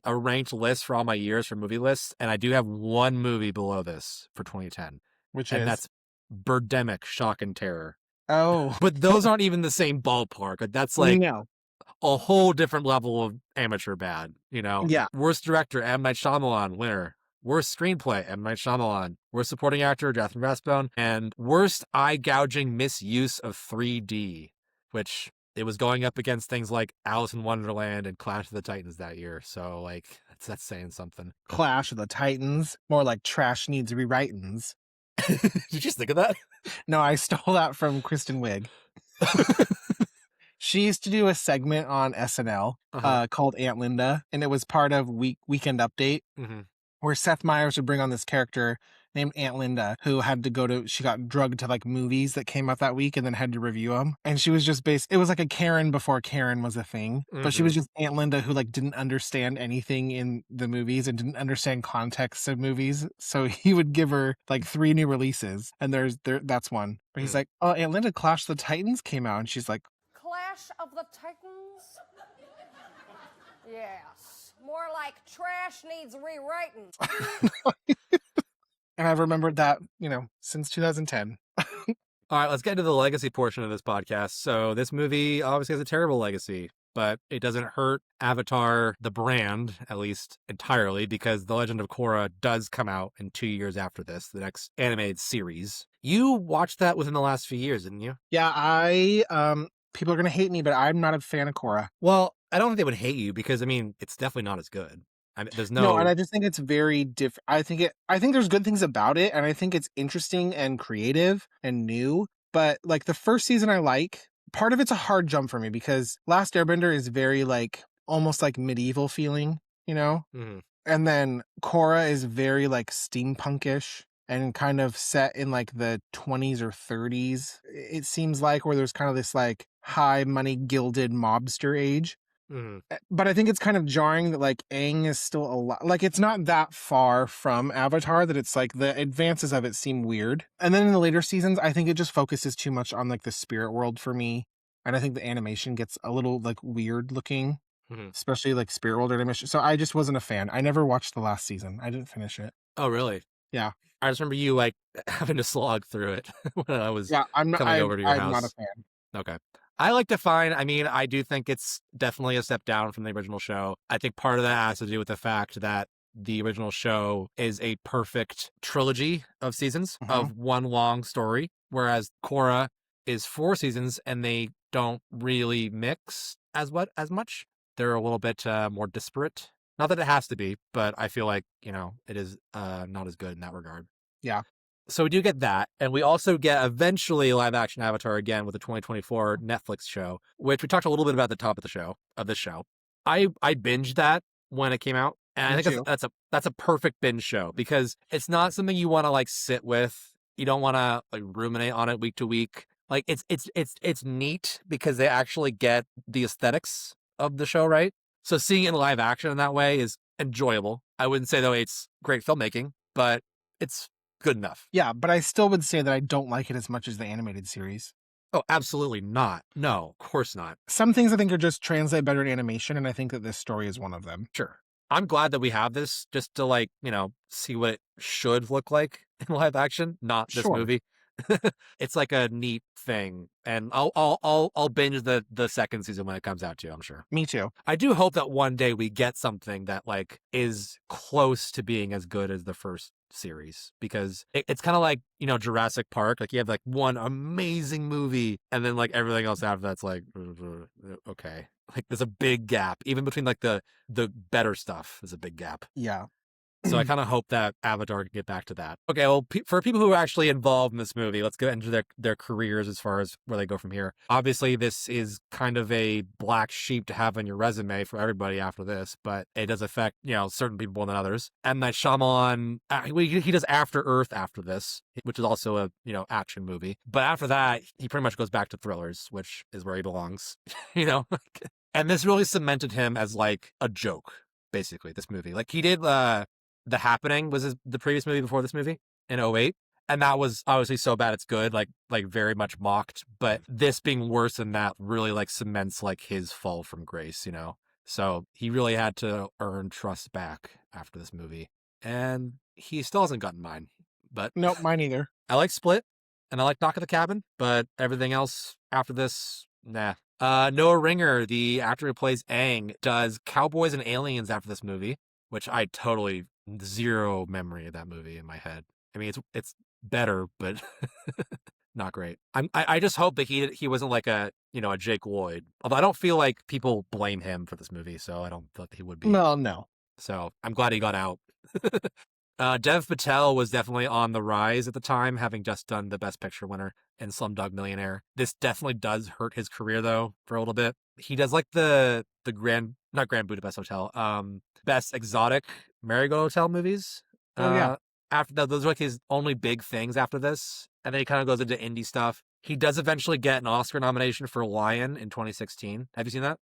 ranked list for all my years for movie lists, and I do have one movie below this for 2010. And that's Birdemic, Shock and Terror. Oh. But those aren't even the same ballpark. That's like, No. a whole different level of amateur bad, you know? Yeah. Worst director, M. Night Shyamalan, winner. Worst screenplay, M. Night Shyamalan. Worst supporting actor, Catherine Rathbone. And worst eye-gouging misuse of 3D, which it was going up against things like Alice in Wonderland and Clash of the Titans that year. So, like, that's saying something. Clash of the Titans. More like trash needs rewritings. Did you just think of that? No, I stole that from Kristen Wiig. She used to do a segment on SNL called Aunt Linda, and it was part of Weekend Update, where Seth Meyers would bring on this character named Aunt Linda, who had to she got drugged to like movies that came out that week and then had to review them. And she was just it was like a Karen before Karen was a thing, but she was just Aunt Linda who like didn't understand anything in the movies and didn't understand context of movies. So he would give her like 3 new releases, and that's one. But he's like, oh, Aunt Linda, Clash of the Titans came out, and she's like, Clash of the Titans? Yes. More like trash needs rewriting. and I've remembered that, since 2010. All right, let's get into the legacy portion of this podcast. So this movie obviously has a terrible legacy, but it doesn't hurt Avatar, the brand, at least entirely, because The Legend of Korra does come out in 2 years after this, the next animated series. You watched that within the last few years, didn't you? Yeah, people are going to hate me, but I'm not a fan of Korra. Well, I don't think they would hate you because, I mean, it's definitely not as good. I mean, there's No, and I just think it's very different. I think there's good things about it, and I think it's interesting and creative and new. But like the first season I like, part of it's a hard jump for me because Last Airbender is very like almost like medieval feeling, And then Korra is very like steampunkish and kind of set in like the 20s or 30s. It seems like where there's kind of this like high money gilded mobster age. But I think it's kind of jarring that like Aang is still alive. Like it's not that far from Avatar that it's like the advances of it seem weird. And then in the later seasons, I think it just focuses too much on like the spirit world for me. And I think the animation gets a little like weird looking, especially like spirit world animation. So I just wasn't a fan. I never watched the last season. I didn't finish it. Oh, really? Yeah. I just remember you like having to slog through it when I was I'm coming over to your house. I'm not a fan. Okay. I like to find, I mean, I do think it's definitely a step down from the original show. I think part of that has to do with the fact that the original show is a perfect trilogy of seasons of one long story, whereas Korra is 4 seasons and they don't really mix as much. They're a little bit more disparate. Not that it has to be, but I feel like, it is not as good in that regard. Yeah. So we do get that. And we also get eventually live action Avatar again with the 2024 Netflix show, which we talked a little bit about at the top of this show. I binged that when it came out. And I think that's a perfect binge show because it's not something you want to like sit with. You don't want to like ruminate on it week to week. Like it's neat because they actually get the aesthetics of the show right. So seeing it in live action in that way is enjoyable. I wouldn't say though it's great filmmaking, but it's good enough. Yeah, but I still would say that I don't like it as much as the animated series. Oh, absolutely not. No, of course not. Some things I think are just translate better in animation, and I think that this story is one of them. Sure. I'm glad that we have this just to like, see what it should look like in live action, not this movie. It's like a neat thing. And I'll binge the second season when it comes out too, I'm sure. Me too. I do hope that one day we get something that like is close to being as good as the first series because it's kind of like, Jurassic Park. Like you have like one amazing movie and then like everything else after that's like, okay. Like there's a big gap. Even between like the better stuff, there's a big gap. Yeah. So I kind of hope that Avatar can get back to that. Okay, well, for people who are actually involved in this movie, let's get into their careers as far as where they go from here. Obviously, this is kind of a black sheep to have on your resume for everybody after this, but it does affect, certain people more than others. M. Night Shyamalan, he does After Earth after this, which is also a, action movie. But after that, he pretty much goes back to thrillers, which is where he belongs, And this really cemented him as like a joke, basically, this movie. Like he did, The Happening was the previous movie before this movie in '08. And that was obviously so bad it's good, like very much mocked. But this being worse than that really like cements like his fall from grace, So he really had to earn trust back after this movie. And he still hasn't gotten mine. But nope, mine either. I like Split and I like Knock at the Cabin, but everything else after this, nah. Noah Ringer, the actor who plays Aang, does Cowboys and Aliens after this movie, which I totally zero memory of that movie in my head. I mean, it's better, but not great. I just hope that he wasn't like a Jake Lloyd. Although I don't feel like people blame him for this movie, so I don't feel like he would be. Well, no. So I'm glad he got out. Dev Patel was definitely on the rise at the time, having just done the Best Picture winner in Slumdog Millionaire. This definitely does hurt his career though for a little bit. He does like the not Grand Budapest Hotel, Best Exotic Marigold Hotel movies. Oh, yeah. After that, those are like his only big things after this, and then he kind of goes into indie stuff. He does eventually get an Oscar nomination for Lion in 2016. Have you seen that?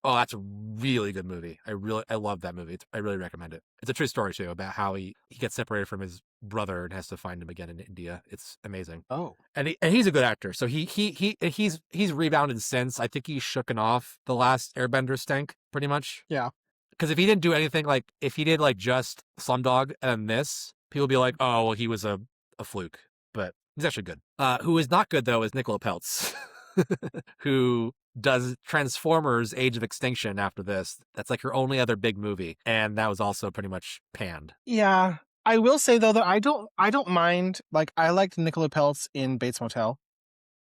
Oh, that's a really good movie. I love that movie. I really recommend it. It's a true story too about how he gets separated from his brother and has to find him again in India. It's amazing. Oh. And he's a good actor. So he's rebounded since. I think he's shooken off the Last Airbender stink pretty much. Yeah. Because if he didn't do anything, like if he did like just Slumdog and this, people would be like, oh well, he was a fluke. But he's actually good. Who is not good though is Nicola Peltz, who does Transformers: Age of Extinction after this. That's like her only other big movie, and that was also pretty much panned. Yeah. I will say though that I don't mind. Like, I liked Nicola Peltz in Bates Motel.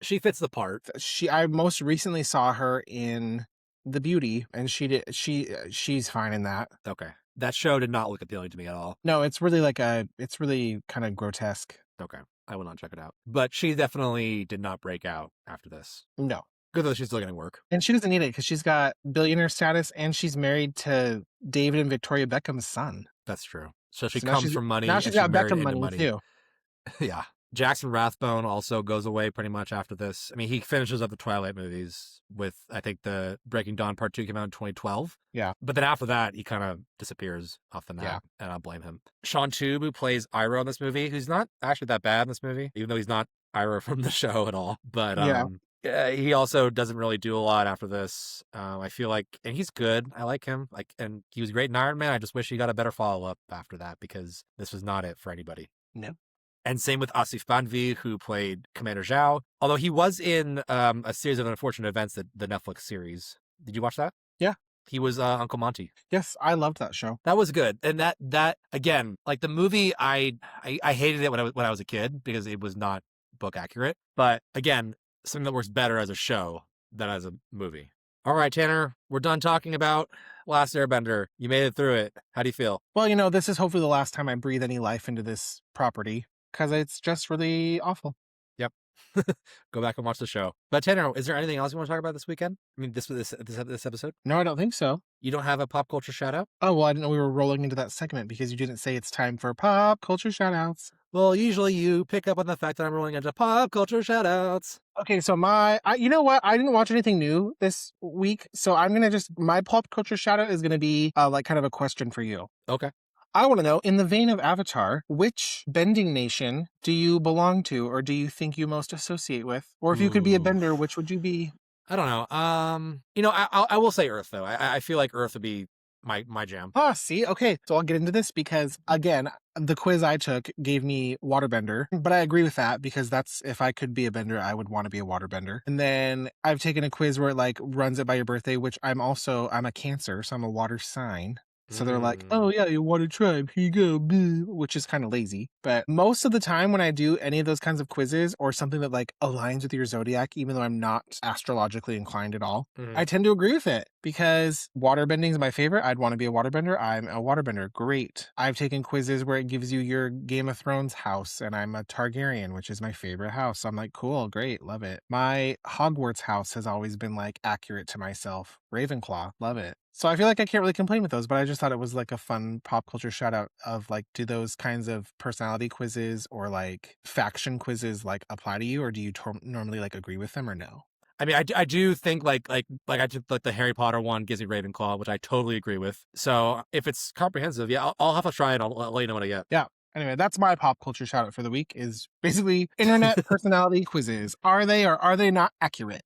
She fits the part. I most recently saw her in The Beauty, and she's fine in that. Okay. That show did not look appealing to me at all. No, it's really kind of grotesque. Okay. I will not check it out. But she definitely did not break out after this. No. Good though, she's still getting work. And she doesn't need it because she's got billionaire status and she's married to David and Victoria Beckham's son. That's true. So she So now comes she's- from money. Now and she's got married Beckham into money too. Yeah. Jackson Rathbone also goes away pretty much after this. I mean, he finishes up the Twilight movies with, I think, the Breaking Dawn Part 2 came out in 2012. Yeah. But then after that, he kind of disappears off the map, Yeah. and I blame him. Sean Tube, who plays Iroh in this movie, who's not actually that bad in this movie, even though he's not Iroh from the show at all. But he also doesn't really do a lot after this. I feel like, and he's good. I like him. And he was great in Iron Man. I just wish he got a better follow-up after that because this was not it for anybody. No. And same with Asif Banvi, who played Commander Zhao. Although he was in a series of unfortunate events, the Netflix series. Did you watch that? Yeah. He was Uncle Monty. Yes, I loved that show. That was good. And that again, like the movie, I hated it when I was a kid because it was not book accurate. But again, something that works better as a show than as a movie. All right, Tanner, we're done talking about Last Airbender. You made it through it. How do you feel? Well, this is hopefully the last time I breathe any life into this property because it's just really awful. Yep. Go back and watch the show. But Tanner, is there anything else you want to talk about this weekend? I mean, this episode? No, I don't think so. You don't have a pop culture shout out? Oh, well, I didn't know we were rolling into that segment because you didn't say it's time for pop culture shoutouts. Well, usually you pick up on the fact that I'm rolling into pop culture shout outs. Okay, so you know what? I didn't watch anything new this week, so I'm going to my pop culture shoutout is going to be like kind of a question for you. Okay. I want to know, in the vein of Avatar, which bending nation do you belong to or do you think you most associate with? Or if you could be a bender, which would you be? I don't know. I will say Earth, though. I feel like Earth would be my jam. Ah, see? Okay, so I'll get into this because, again, the quiz I took gave me waterbender, but I agree with that because that's, if I could be a bender, I would want to be a waterbender. And then I've taken a quiz where it like runs it by your birthday, which I'm a Cancer, so I'm a water sign. So they're like, oh yeah, you water tribe, here you go, which is kind of lazy. But most of the time when I do any of those kinds of quizzes or something that like aligns with your zodiac, even though I'm not astrologically inclined at all, I tend to agree with it because waterbending is my favorite. I'd want to be a waterbender. I'm a waterbender. Great. I've taken quizzes where it gives you your Game of Thrones house and I'm a Targaryen, which is my favorite house. So I'm like, cool, great, love it. My Hogwarts house has always been like accurate to myself. Ravenclaw, love it. So I feel like I can't really complain with those, but I just thought it was like a fun pop culture shout out of like, do those kinds of personality quizzes or like faction quizzes like apply to you, or do you normally like agree with them or no? I mean, I do think like I took like the Harry Potter one gives me Ravenclaw, which I totally agree with. So if it's comprehensive, yeah, I'll have to try it. I'll let you know what I get. Yeah. Anyway, that's my pop culture shout out for the week is basically internet personality quizzes. Are they or are they not accurate?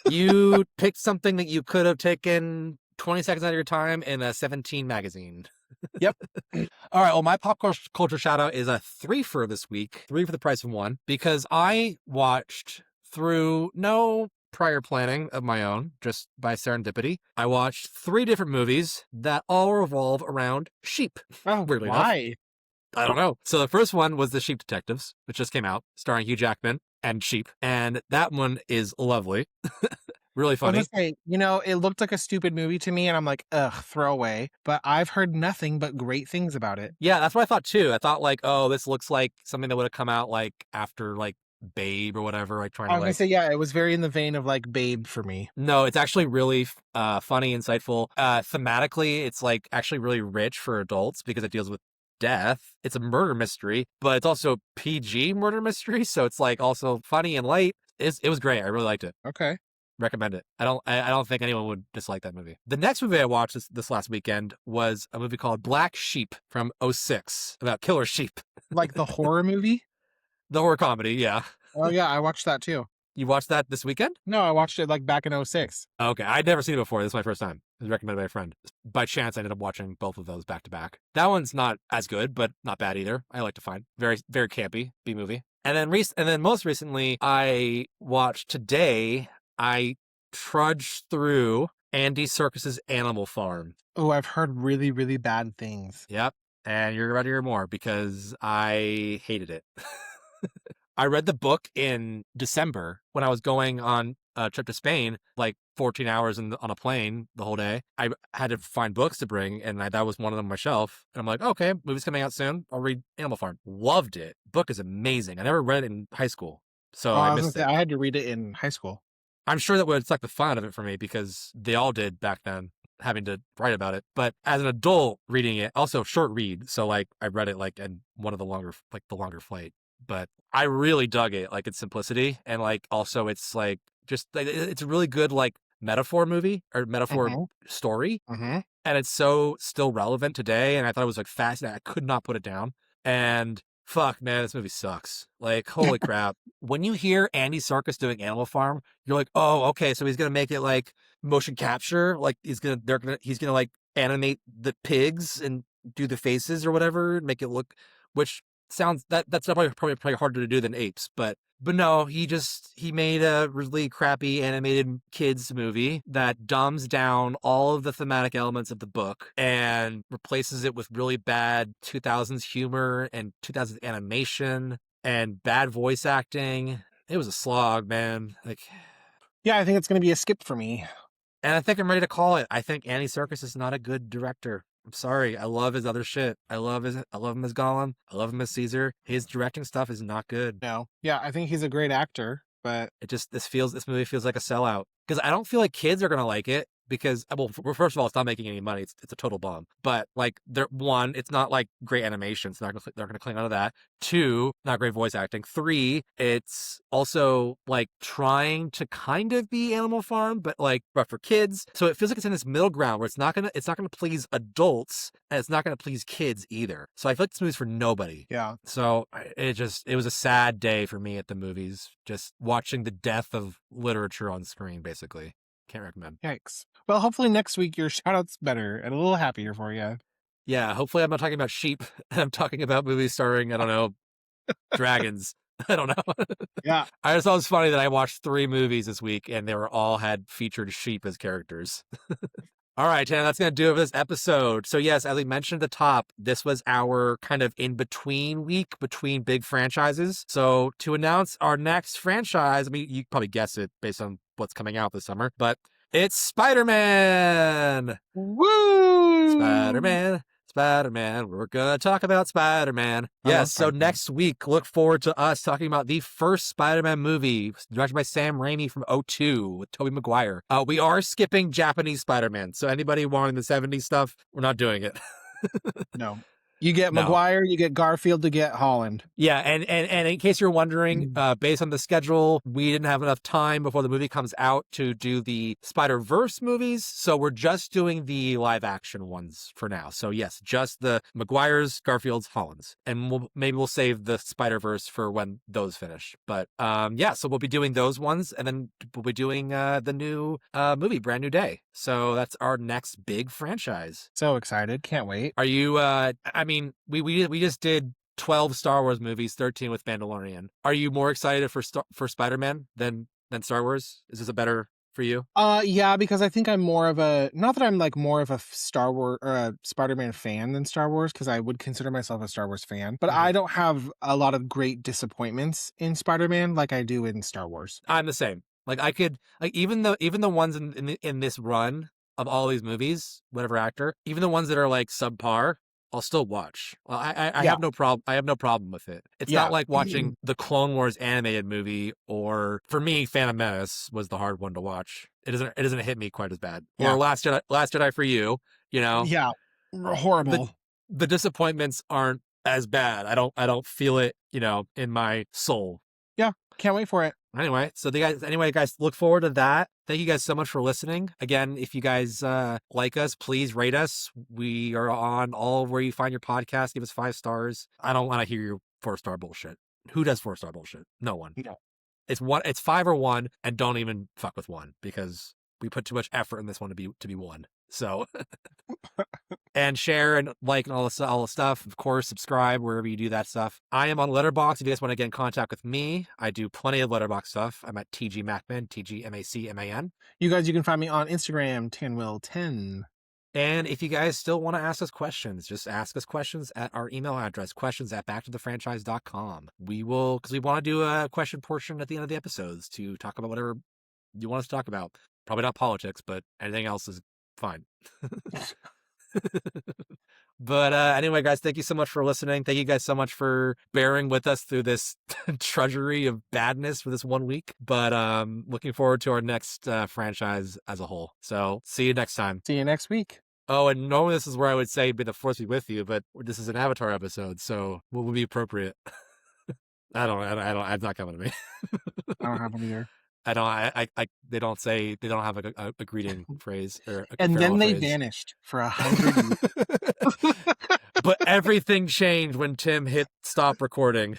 You picked something that you could have taken 20 seconds out of your time in a 17 magazine. Yep. All right. Well, my pop culture shout out is a 3 for this week, 3 for the price of 1, because I watched through no prior planning of my own, just by serendipity, I watched 3 different movies that all revolve around sheep. Oh, Weirdly enough. why? I don't know. So the first one was The Sheep Detectives, which just came out, starring Hugh Jackman and sheep. And that one is lovely. Really I was funny. gonna say, it looked like a stupid movie to me, and I'm like, ugh, throwaway. But I've heard nothing but great things about it. Yeah, that's what I thought too. I thought like, oh, this looks like something that would have come out like after like Babe or whatever, like trying I to was gonna like. say, yeah, it was very in the vein of like Babe for me. No, it's actually really funny, insightful. Thematically, it's like actually really rich for adults because it deals with death. It's a murder mystery, but it's also PG murder mystery, so it's like also funny and light. It was great. I really liked it. Okay. Recommend it. I don't think anyone would dislike that movie. The next movie I watched this last weekend was a movie called Black Sheep from '06 about killer sheep. Like the horror movie? The horror comedy, yeah. Oh, yeah, I watched that too. You watched that this weekend? No, I watched it like back in '06. Okay, I'd never seen it before. This is my first time. It was recommended by a friend. By chance, I ended up watching both of those back to back. That one's not as good, but not bad either. I like to find very, very campy B movie. And then most recently, I watched today. I trudged through Andy Serkis's Animal Farm. Oh, I've heard really, really bad things. Yep, and you're about to hear more because I hated it. I read the book in December when I was going on a trip to Spain, like 14 hours on a plane the whole day. I had to find books to bring, and that was one of them on my shelf. And I'm like, okay, movie's coming out soon. I'll read Animal Farm. Loved it. Book is amazing. I never read it in high school, so I was gonna missed say, it. I had to read it in high school. I'm sure that would suck the fun out of it for me because they all did back then, having to write about it. But as an adult reading it, also short read, so like I read it like in one of the longer flight. But I really dug it, like its simplicity, and like also it's like just like, it's a really good like metaphor movie or metaphor story, Mm-hmm. and it's so still relevant today. And I thought it was like fascinating. I could not put it down. And fuck, man, this movie sucks. Like, holy crap! When you hear Andy Serkis doing Animal Farm, you're like, oh, okay, so he's gonna make it like motion capture, like he's gonna like animate the pigs and do the faces or whatever, make it look, which sounds that's probably harder to do than apes, but no, he made a really crappy animated kids movie that dumbs down all of the thematic elements of the book and replaces it with really bad 2000s humor and 2000s animation and bad voice acting. It was a slog, man. Like, Yeah, I think it's gonna be a skip for me. and I think I'm ready to call it. I think Andy Serkis is not a good director. I'm sorry. I love his other shit. I love him as Gollum. I love him as Caesar. His directing stuff is not good. No. Yeah, I think he's a great actor, but This movie feels like a sellout because I don't feel like kids are gonna like it because, well, first of all, it's not making any money. It's a total bomb. But like, it's not like great animation. It's not they're gonna cling on to that. 2, not great voice acting. 3, it's also like trying to kind of be Animal Farm, but for kids. So it feels like it's in this middle ground where it's not gonna please adults and it's not gonna please kids either. So I feel like this movie's for nobody. yeah. So it was a sad day for me at the movies, just watching the death of literature on screen, basically. Can't recommend. Yikes. Well, hopefully next week your shout-out's better and a little happier for you. Yeah, hopefully I'm not talking about sheep. I'm talking about movies starring, I don't know, dragons. I don't know. Yeah. I just thought it was funny that I watched 3 movies this week and they all had featured sheep as characters. All right, Tana, that's going to do it for this episode. So yes, as we mentioned at the top, this was our kind of in-between week between big franchises. So to announce our next franchise, I mean, you probably guessed it based on what's coming out this summer, but it's Spider-Man! Woo! Spider-Man. We're going to talk about Spider-Man. Yes, so next week, look forward to us talking about the first Spider-Man movie, directed by Sam Raimi from '02 with Tobey Maguire. We are skipping Japanese Spider-Man, so anybody wanting the '70s stuff, we're not doing it. No. You get Maguire, you get Garfield, to get Holland. Yeah, and in case you're wondering, based on the schedule, we didn't have enough time before the movie comes out to do the Spider-Verse movies, so we're just doing the live-action ones for now. So yes, just the Maguires, Garfields, Hollands, and maybe we'll save the Spider-Verse for when those finish. But so we'll be doing those ones, and then we'll be doing the new movie, Brand New Day. So that's our next big franchise. So excited. Can't wait. Are you, I mean, we just did 12 Star Wars movies, 13 with Mandalorian. Are you more excited for Spider-Man than than Star Wars? Is this a better for you? Yeah, because I think I'm more of a, not that I'm like more of a Star Wars or a Spider-Man fan than Star Wars, because I would consider myself a Star Wars fan, but I don't have a lot of great disappointments in Spider-Man like I do in Star Wars. I'm the same. Like I could like even the ones in this run of all these movies, whatever actor, even the ones that are like subpar, I'll still watch. Well, I Yeah. have no problem. I have no problem with it. It's Yeah. not like watching the Clone Wars animated movie, or for me, Phantom Menace was the hard one to watch. It doesn't hit me quite as bad. Yeah. Or Last Jedi for you. You know, Yeah. Horrible. the disappointments aren't as bad. I don't feel it. You know, in my soul. Yeah. Can't wait for it. Anyway, so guys, look forward to that. Thank you guys so much for listening. Again, if you guys like us, please rate us. We are on all where you find your podcast. Give us 5 stars. I don't want to hear your 4-star bullshit. Who does 4-star bullshit? No one. No. It's 5 or 1, and don't even fuck with 1 because we put too much effort in this one to be 1. So and share and like and all the stuff. Of course, subscribe wherever you do that stuff. I am on Letterboxd. If you guys want to get in contact with me, I do plenty of Letterboxd stuff. I'm at TG Macman, TGMACMAN. You guys, you can find me on Instagram, Tanwill10. And if you guys still want to ask us questions, just ask us questions at our email address, questions@backtothefranchise.com. We will, because we want to do a question portion at the end of the episodes to talk about whatever you want us to talk about. Probably not politics, but anything else is fine. But anyway, guys, thank you so much for listening. Thank you guys so much for bearing with us through this drudgery of badness for this 1 week. But looking forward to our next franchise as a whole. So see you next time. See you next week. Oh, and normally this is where I would say "May the Force be with you," but this is an Avatar episode, so what would be appropriate? I don't. It's not coming to me. I don't have one either. They don't have a greeting phrase or a And then farewell they phrase. vanished for 100 years. But everything changed when Tim hit stop recording.